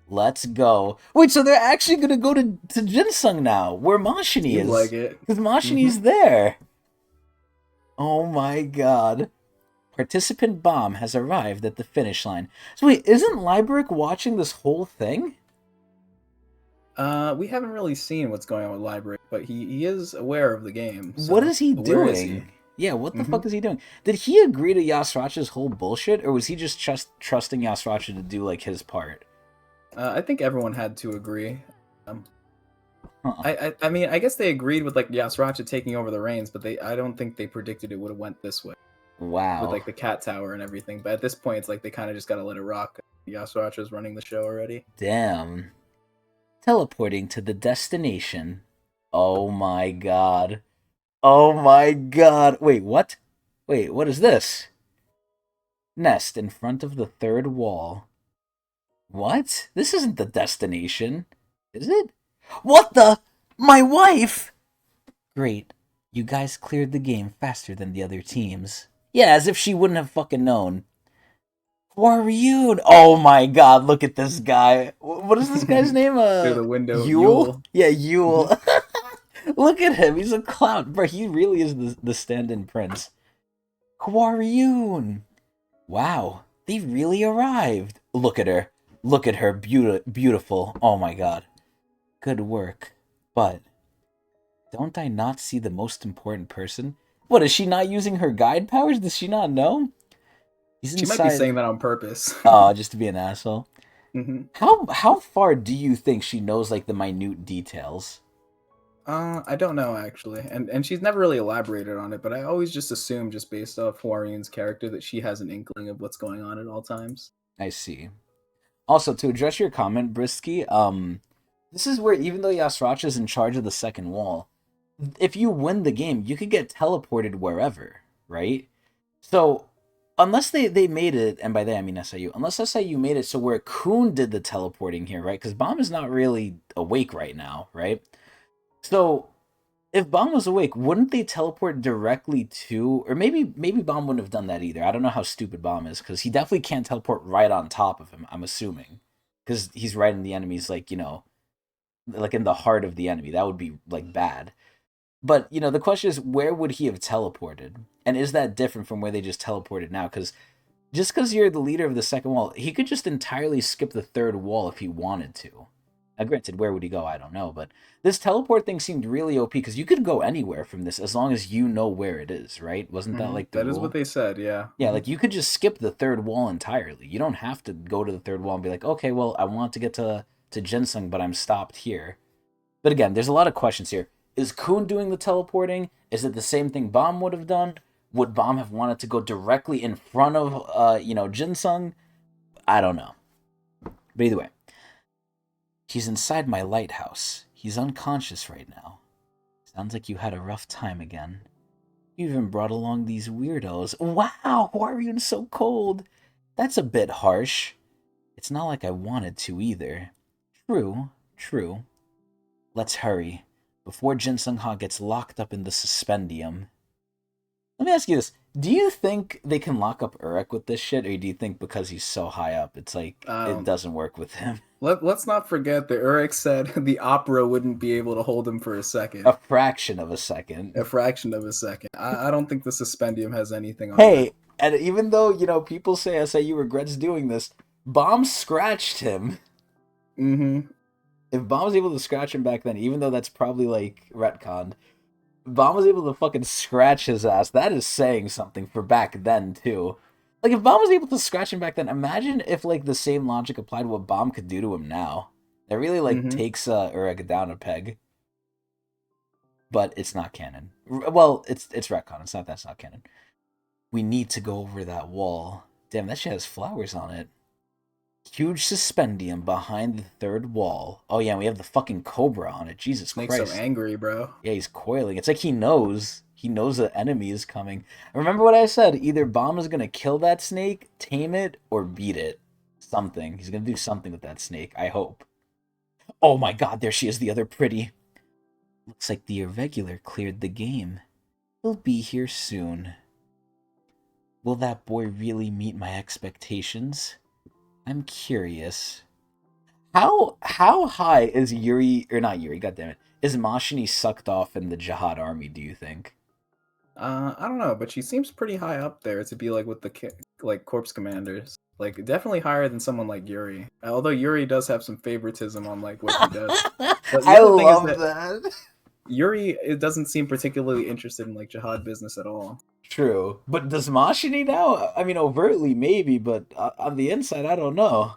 let's go. Wait, so they're actually gonna go to Jinsung now, where Mashini is. Like it. Because Mashini's there. Oh my god. Participant Bomb has arrived at the finish line. So wait, isn't Liberic watching this whole thing? We haven't really seen what's going on with Library, but he is aware of the game. So what is he doing? Is he? Yeah, what the fuck is he doing? Did he agree to Yasracha's whole bullshit, or was he just trusting Yasracha to do like his part? I think everyone had to agree. I mean, I guess they agreed with like Yasracha taking over the reins, but I don't think they predicted it would have went this way. Wow. With like the cat tower and everything, but at this point, it's like they kind of just gotta let it rock. Yasracha's running the show already. Damn. Teleporting to the destination. Oh my god. Oh my god. Wait, what? Wait, what is this? Nest in front of the third wall. What? This isn't the destination. Is it? What the? My wife! Great. You guys cleared the game faster than the other teams. Yeah, as if she wouldn't have fucking known. Waryun! Oh my god, look at this guy. What is this guy's name? Through the window. Yule? Yeah, Yule. Look at him, he's a clown. Bro, he really is the stand-in prince. Waryun! Wow, they really arrived. Look at her. Look at her, beautiful. Oh my god. Good work. But don't I not see the most important person? What, is she not using her guide powers? Does she not know? He's She might be inside. saying that on purpose. Oh, just to be an asshole. hmm How far do you think she knows like the minute details? I don't know actually, and she's never really elaborated on it, but I always just assume, just based off Huarian's character, that she has an inkling of what's going on at all times. I see. Also, to address your comment, Brisky, this is where even though Yasracha is in charge of the second wall, if you win the game, you could get teleported wherever, right? So unless they made it, and by that I mean SIU, unless SIU made it so where Kuhn did the teleporting here, right? Because Bomb is not really awake right now, right? So if Bomb was awake, wouldn't they teleport directly to, or maybe Bomb wouldn't have done that either. I don't know how stupid Bomb is, because he definitely can't teleport right on top of him, I'm assuming. Because he's right in the enemy's, like, like in the heart of the enemy. That would be, like, bad. But, the question is, where would he have teleported? And is that different from where they just teleported now? Because just because you're the leader of the second wall, he could just entirely skip the third wall if he wanted to. Now, granted, where would he go? I don't know. But this teleport thing seemed really OP because you could go anywhere from this as long as you know where it is, right? Wasn't that like the That rule? is what they said, yeah. Yeah, like you could just skip the third wall entirely. You don't have to go to the third wall and be like, okay, well, I want to get to Ginseng, but I'm stopped here. But again, there's a lot of questions here. Is Kuhn doing the teleporting? Is it the same thing Bomb would have done? Would Bomb have wanted to go directly in front of, Ginseng? I don't know. But either way, he's inside my lighthouse. He's unconscious right now. Sounds like you had a rough time again. You even brought along these weirdos. Wow, why are you so cold? That's a bit harsh. It's not like I wanted to either. True, true. Let's hurry, before Ginseng Ha gets locked up in the suspendium. Let me ask you this. Do you think they can lock up Uruk with this shit, or do you think because he's so high up, it's like, it doesn't work with him? Let's not forget that Uruk said the opera wouldn't be able to hold him for a second. A fraction of a second. A fraction of a second. I don't think the suspendium has anything on Hey, that. and even though, people say SIU regrets doing this, Bomb scratched him. If Bomb was able to scratch him back then, even though that's probably, like, retconned, Bomb was able to fucking scratch his ass. That is saying something for back then, too. Like, if Bomb was able to scratch him back then, imagine if, like, the same logic applied to what Bomb could do to him now. That really, like, takes Uruk down a peg. But it's not canon. Well, it's retcon. That's not canon. We need to go over that wall. Damn, that shit has flowers on it. Huge suspendium behind the third wall. Oh yeah, and we have the fucking cobra on it. Jesus Snake's Christ. so angry, bro. Yeah, he's coiling. It's like he knows. He knows the enemy is coming. Remember what I said? Either Bomb is gonna kill that snake, tame it, or beat it. Something. He's gonna do something with that snake, I hope. Oh my god, there she is, the other pretty. Looks like the irregular cleared the game. He'll be here soon. Will that boy really meet my expectations? I'm curious. How high is Yuri, or not Yuri, goddammit, is Mashini sucked off in the Jihad army, do you think? I don't know, but she seems pretty high up there to be like with the like corpse commanders. Like definitely higher than someone like Yuri. Although Yuri does have some favoritism on like what he does. But I love that. Yuri, it doesn't seem particularly interested in like jihad business at all. True. But does Mashini now? I mean, overtly, maybe, but on the inside, I don't know.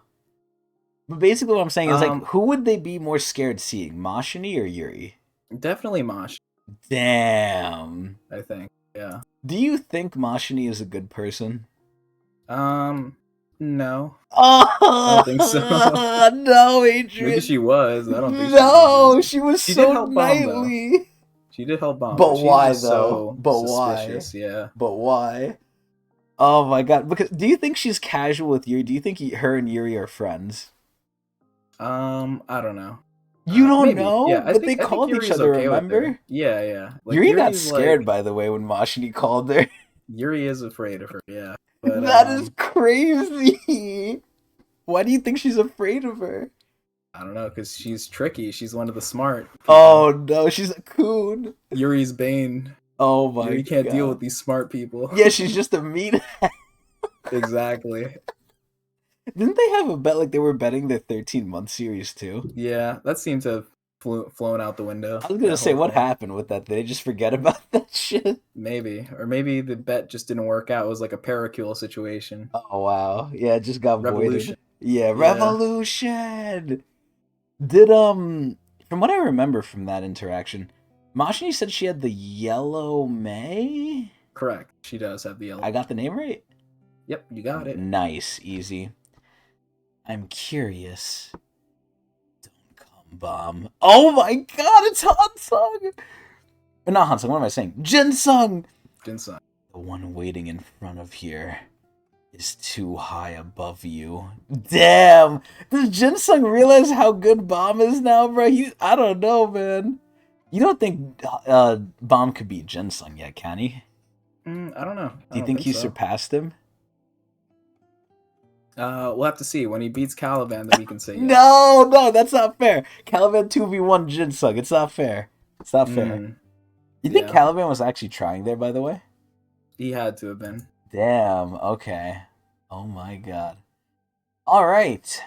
But basically what I'm saying is, like, who would they be more scared seeing, Mashini or Yuri? Definitely Mosh. Damn. I think, yeah. Do you think Mashini is a good person? No. Oh, I don't think so. No, Adrian. Maybe she was. I don't think no, she was so knightly. Bomb, she did help Bomb. But why, though? So but suspicious, why? Yeah. But why? Oh my god. Because do you think she's casual with Yuri? Do you think her and Yuri are friends? I don't know. You don't maybe. know? Yeah, but they called each other, okay remember? Yeah. Like, Yuri got scared, by the way, when Mashini called her. Yuri is afraid of her, yeah. But, that is crazy. Why do you think she's afraid of her? I don't know, because she's tricky. She's one of the smart people. Oh, no, she's a coon. Yuri's bane. Oh, my god. Yuri can't deal with these smart people. Yeah, she's just a meathead. Exactly. Didn't they have a bet like they were betting their 13-month series too? Yeah, that seemed to have flown out the window. I was gonna That say, whole what thing. happened with that? Did they just forget about that shit? Maybe, or maybe the bet just didn't work out. It was like a paracule situation. Oh wow, yeah, it just got Revolution. voided. Yeah, Yeah, revolution. Did from what I remember from that interaction, Mashini said she had the yellow May. correct. She does have the yellow. I got the name right. Yep, you got it. Nice, easy. I'm curious. Don't come bomb. Oh my god, it's Hansung! Not Hansung, what am I saying? Jinsung! Jinsun. The one waiting in front of here is too high above you. Damn! Does Jinsung realize how good Bomb is now, bro? I don't know, man. You don't think Bomb could beat Jinsung yet, can he? I don't know. Do you think he surpassed him? We'll have to see when he beats Caliban. Then we can say yes. No, that's not fair. Caliban 2v1 Jinsung. It's not fair. It's not fair. You think Caliban was actually trying there, by the way? He had to have been. Damn, okay. Oh my god. Alright.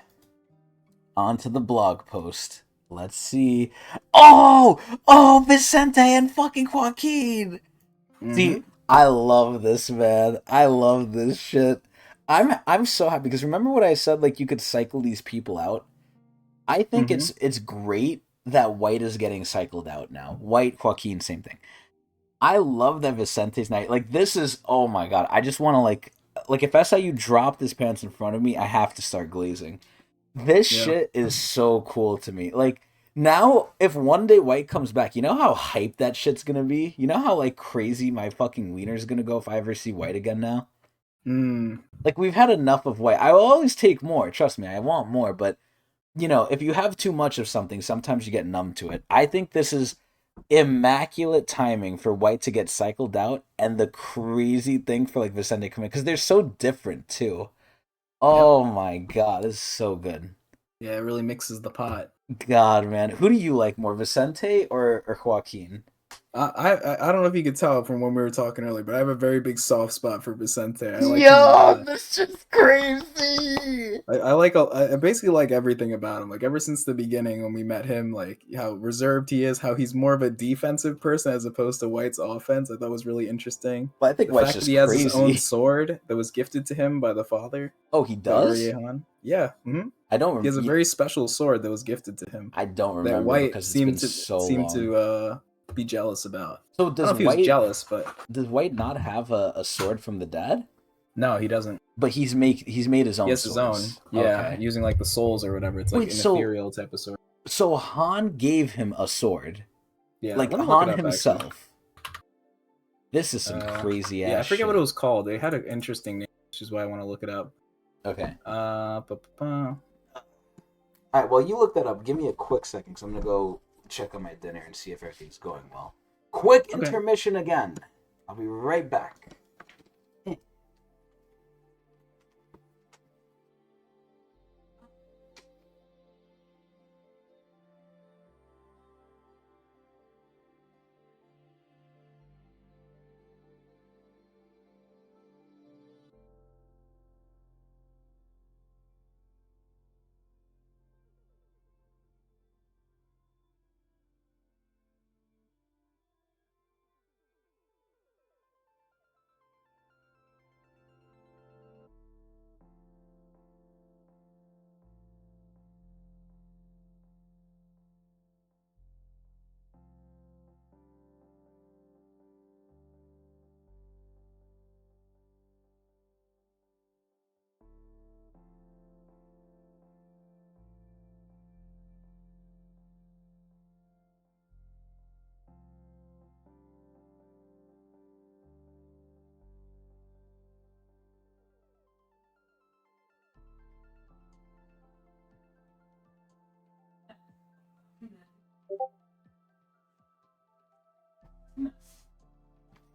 On to the blog post. Let's see. Oh, Vicente and fucking Joaquin! See, I love this, man. I love this shit. I'm so happy because remember what I said, like you could cycle these people out? I think it's great that White is getting cycled out now. White, Joaquin, same thing. I love that Vicente's night. Like this is, oh my god. I just want to like if SIU dropped his pants in front of me, I have to start glazing. This shit is so cool to me. Like now, if one day White comes back, you know how hyped that shit's gonna be. You know how like crazy my fucking wiener's gonna go if I ever see White again now. Like we've had enough of White. I will always take more. Trust me, I want more. But you know, if you have too much of something, sometimes you get numb to it. I think this is immaculate timing for White to get cycled out, and the crazy thing for like Vicente coming because they're so different too. Oh my god, this is so good. Yeah, it really mixes the pot. God, man, who do you like more, Vicente or Joaquin? I don't know if you could tell from when we were talking earlier, but I have a very big soft spot for Vicente. I like Yo, him. this is crazy. I basically like everything about him. Like ever since the beginning when we met him, like how reserved he is, how he's more of a defensive person as opposed to White's offense. I thought was really interesting. But I think the White's fact just that he has crazy. his own sword that was gifted to him by the father. Oh, he does? Yeah. I don't remember. He has a very special sword that was gifted to him. I don't remember that White because seemed long. to be jealous about. So I don't know if he was jealous, but does White not have a sword from the dad? No, he doesn't. But he's made his own. He has his own. Yeah, using like the souls or whatever. It's like an ethereal type of sword. So Han gave him a sword. Yeah, like Han himself. Actually. This is some crazy ass. Yeah, I forget shit. what it was called. They had an interesting name, which is why I want to look it up. Okay. All right. Well, you look that up. Give me a quick second, because I'm gonna go check on my dinner and see if everything's going well. Quick intermission again. I'll be right back.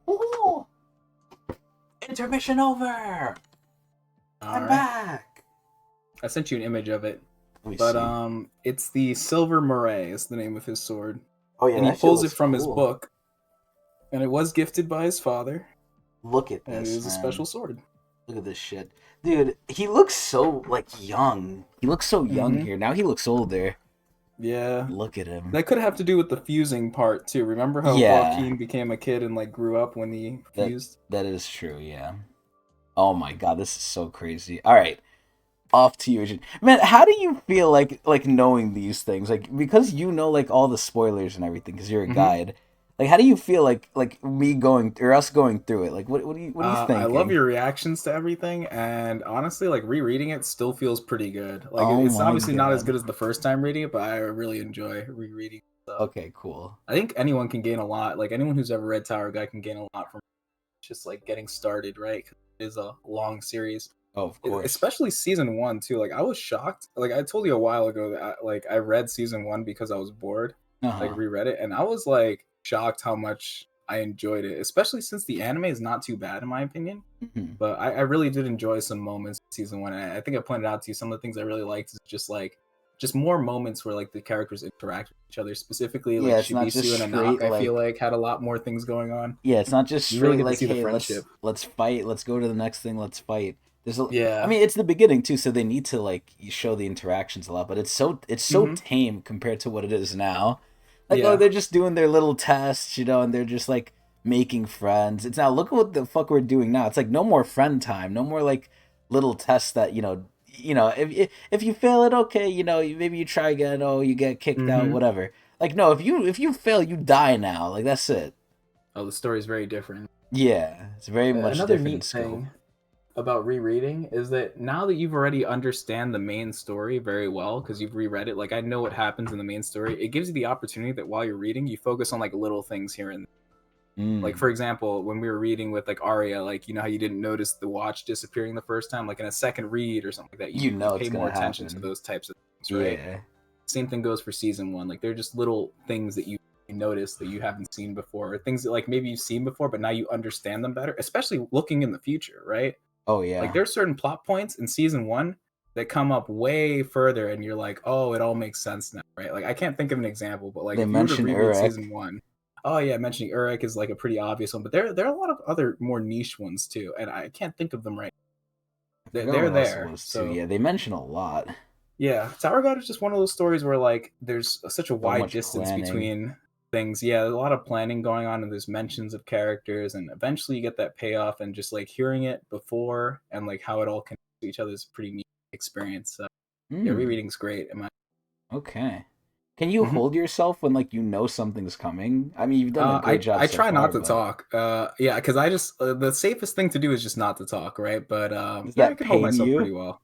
Ooh. Intermission over. I'm back. I sent you an image of it. It's the Silver Murray is the name of his sword. Oh yeah, and he pulls it from his book, and it was gifted by his father. Look at this, and it is a special sword. Look at this shit. Dude, he looks so, like, young. He looks so young Mm-hmm. here. Now he looks older. Yeah. Look at him. That could have to do with the fusing part too. Remember how Yeah, Joaquin became a kid and like grew up when he that fused? that is true, yeah. Oh my god, this is so crazy. All right, off to you, Agent. Man, how do you feel like knowing these things? Like because you know like all the spoilers and everything because you're a Mm-hmm. guide. Like how do you feel like me going or us going through it? Like what are you I love thinking? your reactions to everything, and honestly, like rereading it still feels pretty good. Like Oh it's my obviously not as god. good as the first time reading it, but I really enjoy rereading stuff. Okay, cool. I think anyone can gain a lot. Like anyone who's ever read Tower Guy can gain a lot from just like getting started, right? 'Cause it is a long series, Oh, of course. especially season one too. Like I was shocked. Like I told you a while ago that I read season one because I was bored, like Uh-huh. reread it, and I was like shocked how much I enjoyed it, especially since the anime is not too bad in my opinion. Mhm. But I really did enjoy some moments in season one. And I think I pointed out to you some of the things I really liked is just more moments where like the characters interact with each other. Specifically, like Yeah, it's not just Shibisu and Anak, straight I feel like like had a lot more things going on. yeah, it's not just You really straight get to like, see the hey, friendship. let's fight, let's go to the next thing, let's fight. I Yeah. mean, it's the beginning too, so they need to like show the interactions a lot, but it's so Hmm. tame compared to what it is now. Like, oh, Yeah. they're just doing their little tests, and they're just like making friends. It's now look at what the fuck we're doing now. It's like no more friend time, no more like little tests that if you fail it, okay, maybe you try again. Oh, you get kicked out, Hmm. whatever. Like no, if you fail, you die now. Like that's it. Oh, the story is very different. Yeah, it's very much Another different in neat scope. thing about rereading is that now that you've already understand the main story very well because you've reread it, like I know what happens in the main story, it gives you the opportunity that while you're reading, you focus on like little things here and there. Like Mm. for example, when we were reading with like Arya, like you know how you didn't notice the watch disappearing the first time, like in a second read or something like that, You you know pay it's more gonna attention to happen. those types of things, right? Yeah. Same thing goes for season one. Like they're just little things that you notice that you haven't seen before, or things that like maybe you've seen before, but now you understand them better, especially looking in the future, right? Oh Like yeah. there's certain plot points in season one that come up way further, and you're like, oh, it all makes sense now, right? Like I can't think of an example, but like They if you were to mention reread Urek. season one, oh yeah, mentioning Urek is like a pretty obvious one, but there are a lot of other more niche ones too, and I can't think of them right. I They're, forgot they're what else it there, was too. so Yeah, they mention a lot. yeah, Tower God is just one of those stories where like there's such a So wide much distance planning. between things. Yeah, there's a lot of planning going on, and there's mentions of characters, and eventually you get that payoff, and just like hearing it before and like how it all connects to each other is a pretty neat experience. So yeah, Hmm. rereading's great. Am I? Okay. Can you Mhm. hold yourself when like you know something's coming? I mean, you've done a great job I so try not far, to but talk. Yeah, because I just the safest thing to do is just not to talk, right? But does yeah, I that can hold pain myself you? pretty well.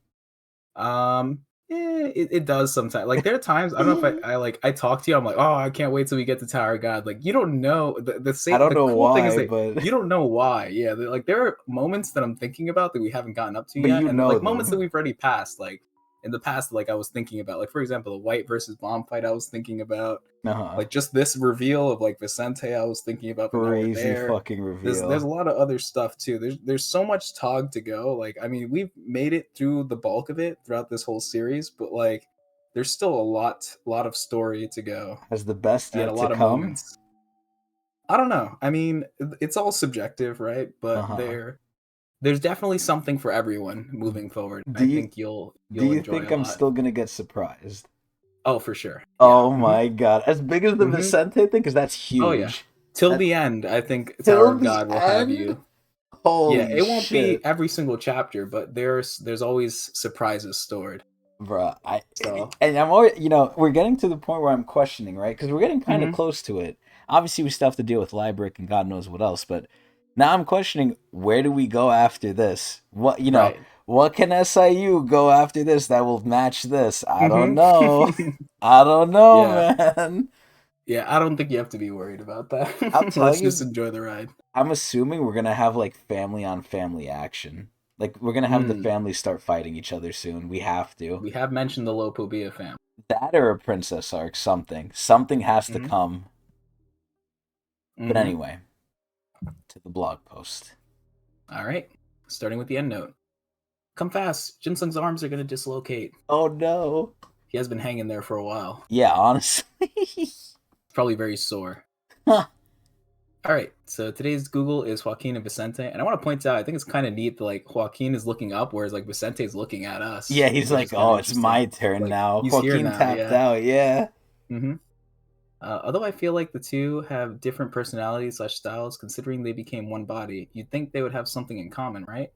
It does sometimes. Like there are times I don't know if I talk to you. I'm like, oh, I can't wait till we get to Tower of God. Like you don't know I don't the know cool thing is why, that but you don't know why. Yeah, like there are moments that I'm thinking about that we haven't gotten up to but yet, you and know like moments that them. we've already passed. Like in the past, like I was thinking about, like for example, the White versus Bomb fight. I was thinking about Uh-huh. like just this reveal of like Vicente. I was thinking about, but now we're Crazy there. fucking There's a reveal. lot of other stuff too. There's so much Tog to go. Like I mean, we've made it through the bulk of it throughout this whole series, but like there's still a lot of story to go Has the best and a yet to lot of come? moments. I don't know. I mean, it's all subjective, right? But Uh-huh. there's definitely something for everyone moving forward. Do I you think do you'll you enjoy think a I'm lot. still gonna get surprised? Oh, for sure. Yeah. Oh my god. As big as the Hmm. Vicente thing, because that's Oh yeah. huge. Till That the end, I think Tower till of the God will have end? you. Yeah, Holy it won't be shit. every single chapter, but there's always surprises stored. Bruh, So, and I'm already, we're getting to the point where I'm questioning, right? Because we're getting kind of mhm, close to it. Obviously, we still have to deal with Librick and God knows what else, but now I'm questioning where do we go after this? right. What can SIU go after this that will match this? I don't Mhm. know. I don't know, Yeah. man. Yeah, I don't think you have to be worried about I'm that. Let's telling just you, enjoy the ride. I'm assuming we're gonna have like family on family action. Like we're gonna have the Mm. families start fighting each other soon. We have to. We have mentioned the Lopobia family. That or a princess arc, something. Something has to Mhm. come. But Mhm. anyway, to the blog post. All right. Starting with the end note. Come fast. Jinsung's arms are going to dislocate. Oh no. He has been hanging there for a while. Yeah, honestly. Probably very sore. Huh. All right, so today's Google is Joaquin and Vicente, and I want to point out I think it's kind of neat that like Joaquin is looking up, whereas like Vicente's looking at us, Yeah, he's which like, is kind oh, of it's interesting. my turn Like now. he's here Joaquin now, tapped yeah. out. Yeah. hmm although I feel like the two have different personalities/styles, considering they became one body, you'd think they would have something in common, right?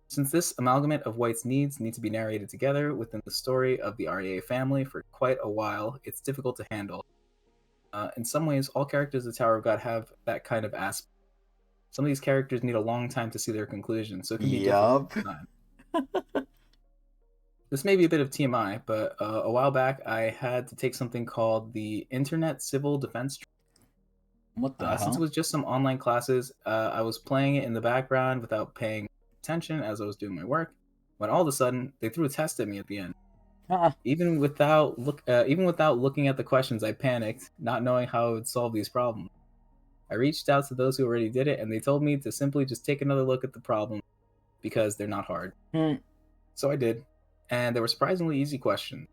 Since this amalgamate of White's needs need to be narrated together within the story of the REA family for quite a while, it's difficult to handle. In some ways, all characters of the Tower of God have that kind of aspect. Some of these characters need a long time to see their conclusion, so it can be difficult Yup. at times. This may be a bit of TMI, but a while back I had to take something called the Internet Civil Defense. What the Since it hell? was just some online classes, I was playing it in the background without paying attention as I was doing my work. When all of a sudden they threw a test at me at the end. Huh. Even without looking at the questions, I panicked, not knowing how I would solve these problems. I reached out to those who already did it, and they told me to simply just take another look at the problem because they're not hard. So I did, and they were surprisingly easy questions.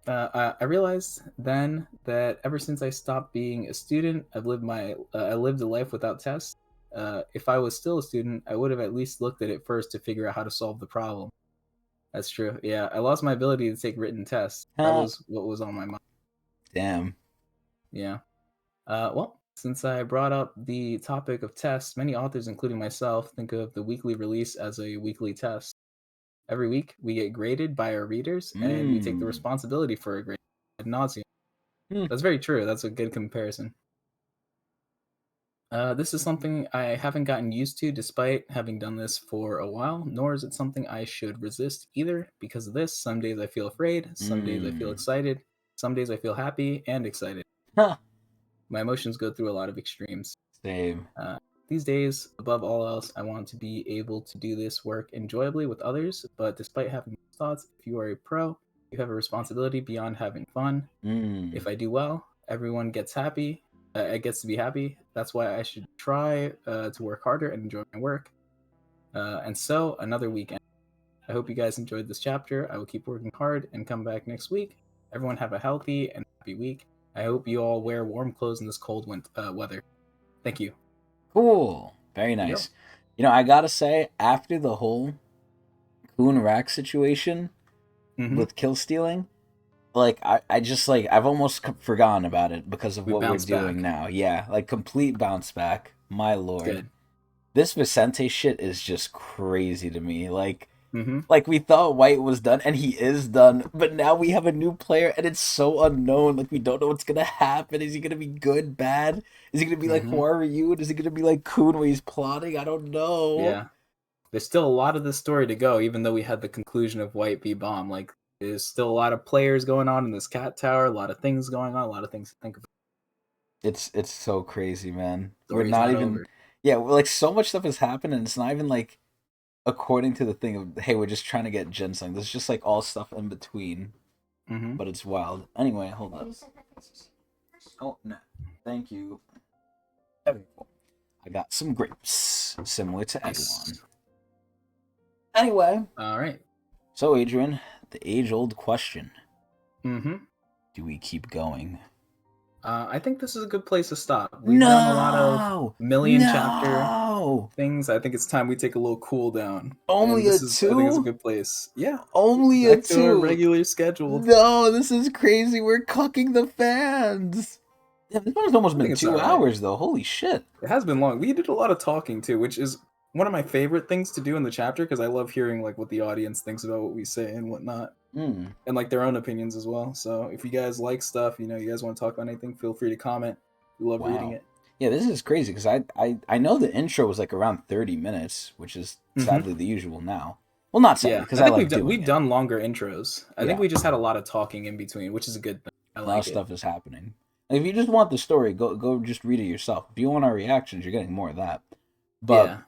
I realized then that ever since I stopped being a student, I lived a life without tests. If I was still a student, I would have at least looked at it first to figure out how to solve the problem. That's true. Yeah, I lost my ability to take written tests. That Huh. was what was on my mind. Damn. Yeah. Well, since I brought up the topic of tests, many authors, including myself, think of the weekly release as a weekly test. Every week, we get graded by our readers, and we take the responsibility for a grade ad nauseum. That's very true. That's a good comparison. This is something I haven't gotten used to despite having done this for a while, nor is it something I should resist either. Because of this, some days I feel afraid, some days I feel excited, some days I feel happy and excited. Huh. My emotions go through a lot of extremes. Same. These days, above all else, I want to be able to do this work enjoyably with others, but despite having those thoughts, if you are a pro, you have a responsibility beyond having fun. If I do well, everyone gets happy. It gets to be happy. That's why I should try to work harder and enjoy my work. And so, another weekend. I hope you guys enjoyed this chapter. I will keep working hard and come back next week. Everyone have a healthy and happy week. I hope you all wear warm clothes in this cold weather. Thank you. Cool. Very nice. Yep. You know, I gotta say, after the whole Coon Rack situation with kill stealing, like I just like I've almost forgotten about it because of what we're doing now. Yeah, like complete bounce back. My lord. Good. This Vicente shit is just crazy to me. Like we thought White was done, and he is done, but now we have a new player, and it's so unknown. Like we don't know what's gonna happen. Is he gonna be good, bad? Is he gonna be like Huaryu? Is he gonna be like Kun where he's plotting? I don't know. Yeah, there's still a lot of the story to go, even though we had the conclusion of White v Bomb. Like there's still a lot of players going on in this cat tower, a lot of things going on, a lot of things to think about. It's so crazy, man. Story's We're not even over. yeah, like so much stuff has happened, and it's not even like according to the thing of hey, we're just trying to get ginseng. There's just like all stuff in between. But it's wild. Anyway, hold up. Oh no, thank you. I got some grapes, similar to Eglon. Anyway. All right. So, Adrian, the age-old question. Do we keep going? I think this is a good place to stop. We've done a lot of chapter things. I think it's time we take a little cool down. Only a 2? I think it's a good place. Yeah. Only a 2? To our regular schedule. No, this is crazy. We're cucking the fans. Yeah, this one's almost been 2 hours, though. Holy shit. It has been long. We did a lot of talking, too, which is one of my favorite things to do in the chapter, because I love hearing like what the audience thinks about what we say and whatnot. And like their own opinions as well. So if you guys like stuff, you guys want to talk about anything, feel free to comment. We love reading it. Yeah, this is crazy because I know the intro was like around 30 minutes, which is sadly the usual now. Well, not sadly, because I think we've done longer intros. I think we just had a lot of talking in between, which is a good thing. A lot of stuff is happening. If you just want the story, go just read it yourself. If you want our reactions, you're getting more of that. But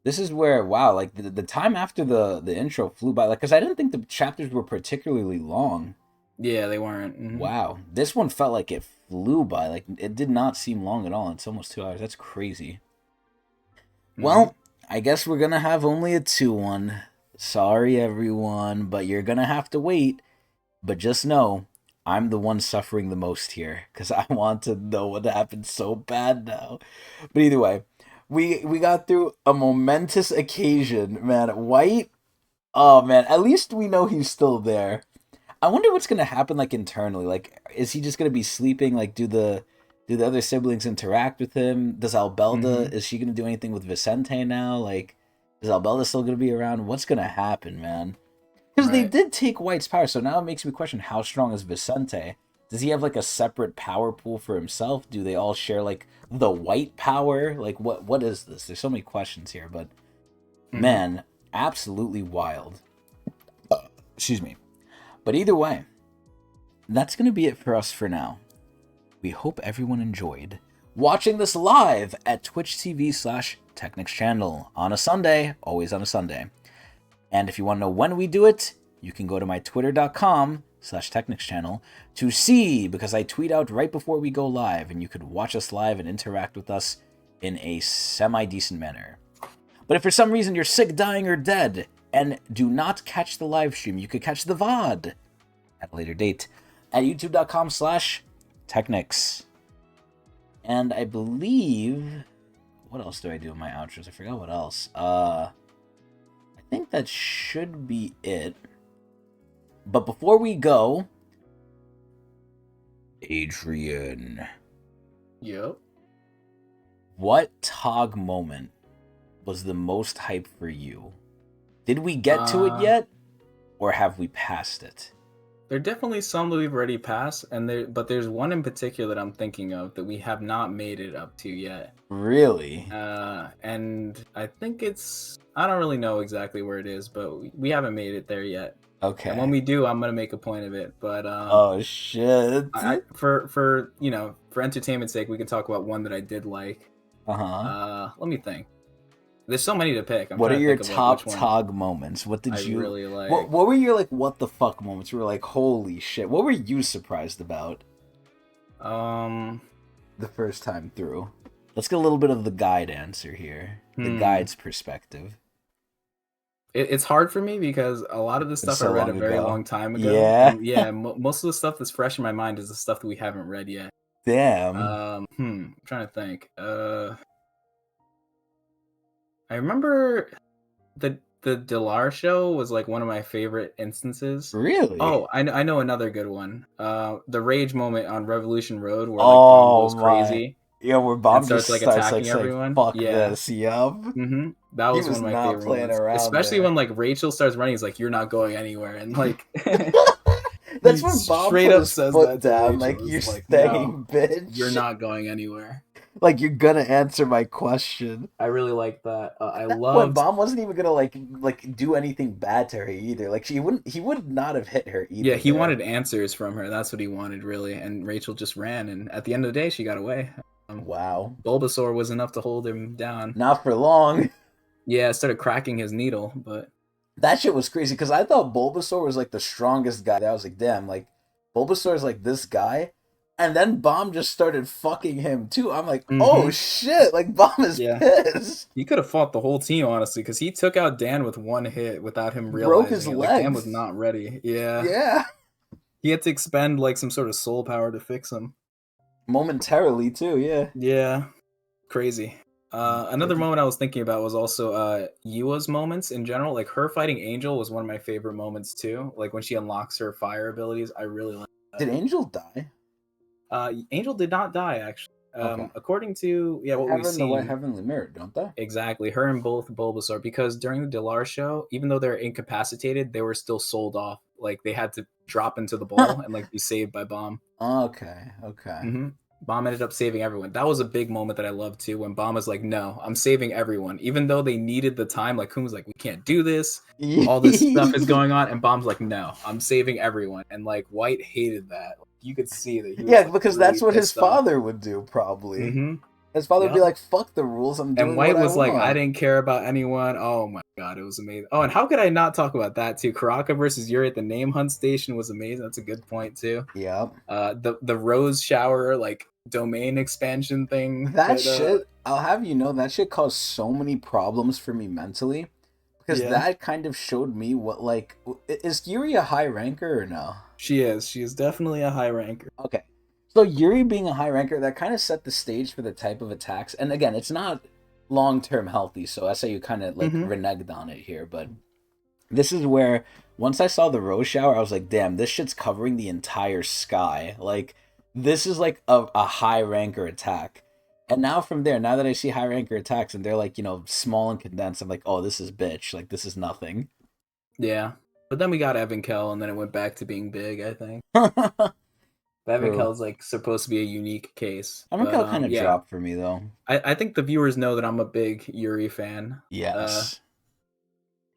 this is where like the time after the intro flew by, like because I didn't think the chapters were particularly long. Yeah, they weren't. Wow, this one felt like it flew by. Like it did not seem long at all. It's almost 2 hours. That's crazy. Well, I guess we're gonna have only a 2-1. Sorry, everyone, but you're gonna have to wait. But just know, I'm the one suffering the most here because I want to know what happened so bad now. But either way, we got through a momentous occasion, man. White, oh man, at least we know he's still there. I wonder what's gonna happen like internally. Like, is he just gonna be sleeping? Like, do the other siblings interact with him? Does Albelda Hmm. is she gonna do anything with Vicente now? Like, is Albelda still gonna be around? What's gonna happen, man? Because they Right. did take White's power, so now it makes me question how strong is Vicente? Does he have like a separate power pool for himself? Do they all share like the white power? Like what is this? There's so many questions here, but Hmm. man, absolutely wild. Excuse me. But either way, that's gonna be it for us for now. We hope everyone enjoyed watching this live at Twitch TV/Technics channel on a Sunday, always on a Sunday. And if you want to know when we do it, you can go to my twitter.com/Technics channel to see, because I tweet out right before we go live, and you could watch us live and interact with us in a semi-decent manner. But if for some reason you're sick, dying, or dead, and do not catch the live stream, you could catch the VOD at a later date at youtube.com/Technics. And I believe, what else do I do in my outros? I forgot what else. I think that should be it. But before we go, Adrian, Yep. what Tog moment was the most hype for you? Did we get to it yet, or have we passed it? There are definitely some that we've already passed, but there's one in particular that I'm thinking of that we have not made it up to yet. Really? And I think I don't really know exactly where it is, but we haven't made it there yet. Okay. And when we do, I'm gonna make a point of it. But oh shit! For for entertainment's sake, we can talk about one that I did like. Let me think. There's so many to pick. What are your top Tog moments? What did you really like? What were your like what the fuck moments? You were like, holy shit! What were you surprised about? The first time through. Let's get a little bit of the guide answer here. The guide's perspective. It's hard for me because a lot of the stuff I read a very long time ago. Yeah. And yeah, most of the stuff that's fresh in my mind is the stuff that we haven't read yet. Damn. I'm trying to think. I remember the Delar show was like one of my favorite instances. Really? Oh, I know another good one. The rage moment on Revolution Road where like Bomb goes crazy. Yeah, where Bomb starts just like attacking everyone. Fuck this, yup. That was one of my favorite moments. Especially when like Rachel starts running, he's like, "You're not going anywhere," and like that's when Bomb straight put up his says foot that down, like you're like, staying, no, bitch. You're not going anywhere. Like you're gonna answer my question. I really like that. I love when Bomb wasn't even gonna like do anything bad to her either. Like he would not have hit her either. Yeah, he wanted answers from her. That's what he wanted really. And Rachel just ran, and at the end of the day, she got away. Wow. Bulbasaur was enough to hold him down. Not for long. Yeah, it started cracking his needle, but that shit was crazy because I thought Bulbasaur was like the strongest guy. I was like, damn, like Bulbasaur's like this guy. And then Bomb just started fucking him too. I'm like, oh shit! Like Bomb is pissed. He could have fought the whole team honestly, because he took out Dan with one hit without him realizing. Broke his legs. Like, Dan was not ready. Yeah. Yeah. He had to expend like some sort of soul power to fix him. Momentarily too. Yeah. Yeah. Crazy. Another moment I was thinking about was also Yua's moments in general. Like her fighting Angel was one of my favorite moments too. Like when she unlocks her fire abilities, I really like that. Did Angel die? Angel did not die actually. According to what we've seen, the White Heavenly Mirror, don't they? Exactly, her and both Bulbasaur. Because during the Delar show, even though they're incapacitated, they were still sold off. Like they had to drop into the ball and like be saved by Bomb. Okay. Bomb ended up saving everyone. That was a big moment that I loved too. When Bomb was like, "No, I'm saving everyone," even though they needed the time. Like Kun was like, "We can't do this. All this stuff is going on," and Bomb's like, "No, I'm saving everyone." And like White hated that. You could see that. He was, because really that's what his father would do, probably. His father would be like, "Fuck the rules, I'm doing." And White what was I like, want. "I didn't care about anyone." Oh my god, it was amazing. Oh, and how could I not talk about that too? Karaka versus Yuri at the name hunt station was amazing. That's a good point too. Yeah. The rose shower like domain expansion thing. That shit, I'll have you know, that shit caused so many problems for me mentally. because Yeah. that kind of showed me what, like, is Yuri a high ranker or no? She is. She is definitely a high ranker. Okay. So Yuri being a high ranker, that kind of set the stage for the type of attacks. And again, it's not long-term healthy, so I say you kind of like reneged on it here, but this is where once I saw the rose shower, I was like, damn, this shit's covering the entire sky. Like, this is like a high ranker attack. And now from there, now that I see high ranker attacks and they're like, small and condensed, I'm like, oh, this is bitch. Like, this is nothing. Yeah. But then we got Evan Kell, and then it went back to being big, I think. Evan Kell's like supposed to be a unique case. Evan Kell kind of dropped for me, though. I think the viewers know that I'm a big Yuri fan. Yes.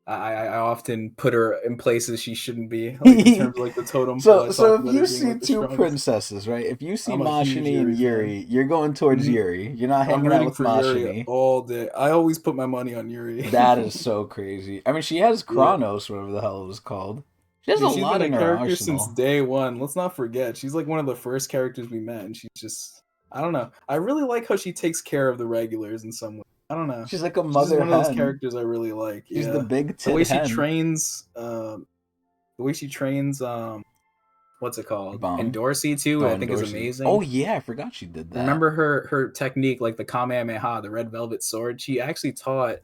I often put her in places she shouldn't be, like, in terms of like the totem pole. So if you see two princesses, right? If you see Mashini and Yuri, you're going towards Yuri. You're not hanging out with Mashini all day. I always put my money on Yuri. That is so crazy. I mean, she has Kronos, whatever the hell it was called. She has a lot in her arsenal. She's been a character since day one. Let's not forget, she's like one of the first characters we met, and she's just, I don't know. I really like how she takes care of the regulars in some way. I don't know. She's like a mother. She's one of those characters I really like. She's the big the way she trains. What's it called? And Dorsey too. I think is amazing. Oh yeah, I forgot she did that. Remember her technique, like the Kamehameha, the red velvet sword. She actually taught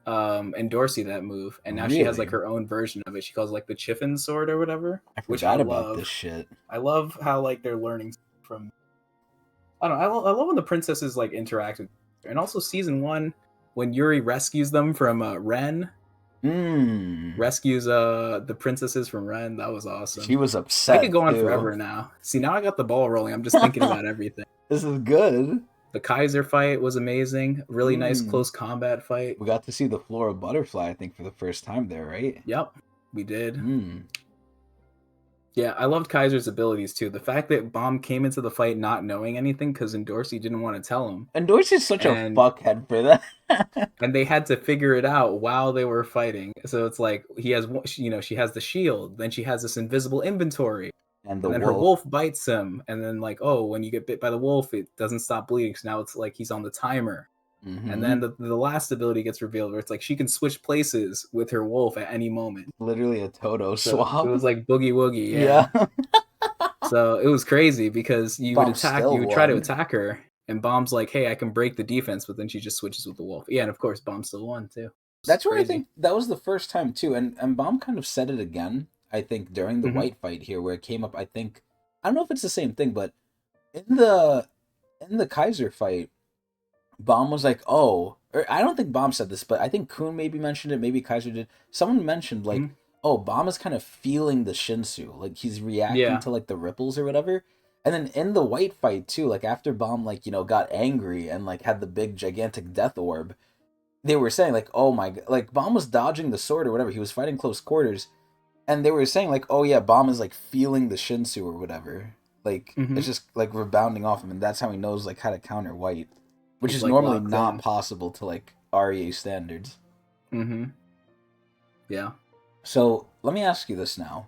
and Dorsey that move, and now she has like her own version of it. She calls it like the Chiffin sword or whatever. I forgot about this shit. I love how like they're learning from. I don't know. I love when the princesses like interact with. And also season 1, when Yuri rescues them from Ren, rescues the princesses from Ren, that was awesome. She was upset. I could go on forever now. See, now I got the ball rolling. I'm just thinking about everything. This is good. The Kaiser fight was amazing. Really nice close combat fight. We got to see the Flora Butterfly, I think, for the first time there, right? Yep, we did. Yeah, I loved Kaiser's abilities too. The fact that Bomb came into the fight not knowing anything because Dorsey didn't want to tell him. And Dorsey's such a fuckhead for that. And they had to figure it out while they were fighting. So it's like she has the shield, then she has this invisible inventory, and then her wolf bites him, and then like, oh, when you get bit by the wolf, it doesn't stop bleeding. So now it's like he's on the timer. And then the last ability gets revealed where it's like she can switch places with her wolf at any moment. Literally a Toto swap. It was like boogie woogie. Yeah. So it was crazy because you would try to attack her, and Bomb's like, hey, I can break the defense, but then she just switches with the wolf. Yeah, and of course Bomb still won too. That's where I think that was the first time too, and Bomb kind of said it again, I think, during the white fight here, where it came up. I don't know if it's the same thing, but in the Kaiser fight, Bomb was like, oh, or I don't think Bomb said this, but I think Kun maybe mentioned it, maybe Kaiser did. Someone mentioned like, oh, Bomb is kind of feeling the Shinsu, like he's reacting to like the ripples or whatever. And then in the white fight too, like after Bomb like, got angry and like had the big gigantic death orb, they were saying like, oh my god, like Bomb was dodging the sword or whatever, he was fighting close quarters, and they were saying like, oh yeah, Bomb is like feeling the Shinsu or whatever, like it's just like rebounding off him, and that's how he knows like how to counter white. Which is like normally not possible to like REA standards. Yeah. So let me ask you this now.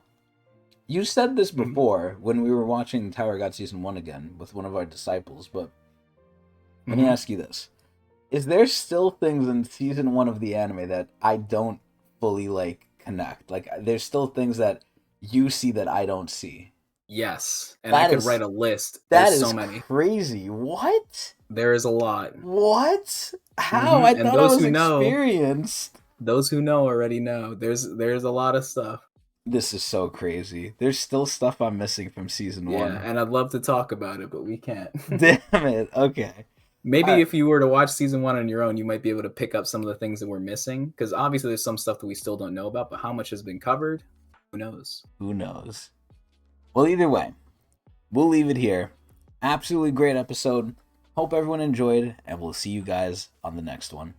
You said this before when we were watching Tower of God Season 1 again with one of our disciples, but let me ask you this. Is there still things in Season 1 of the anime that I don't fully like connect? Like there's still things that you see that I don't see? Yes. And I could write a list. That There's is so many. Crazy. What? There is a lot. What? How? I thought I was experienced. Those who know already know. There's a lot of stuff. This is so crazy. There's still stuff I'm missing from Season 1. Yeah, and I'd love to talk about it, but we can't. Damn it. Okay. Maybe if you were to watch Season 1 on your own, you might be able to pick up some of the things that we're missing. Because obviously there's some stuff that we still don't know about, but how much has been covered? Who knows? Who knows? Well, either way, we'll leave it here. Absolutely great episode. Hope everyone enjoyed, and we'll see you guys on the next one.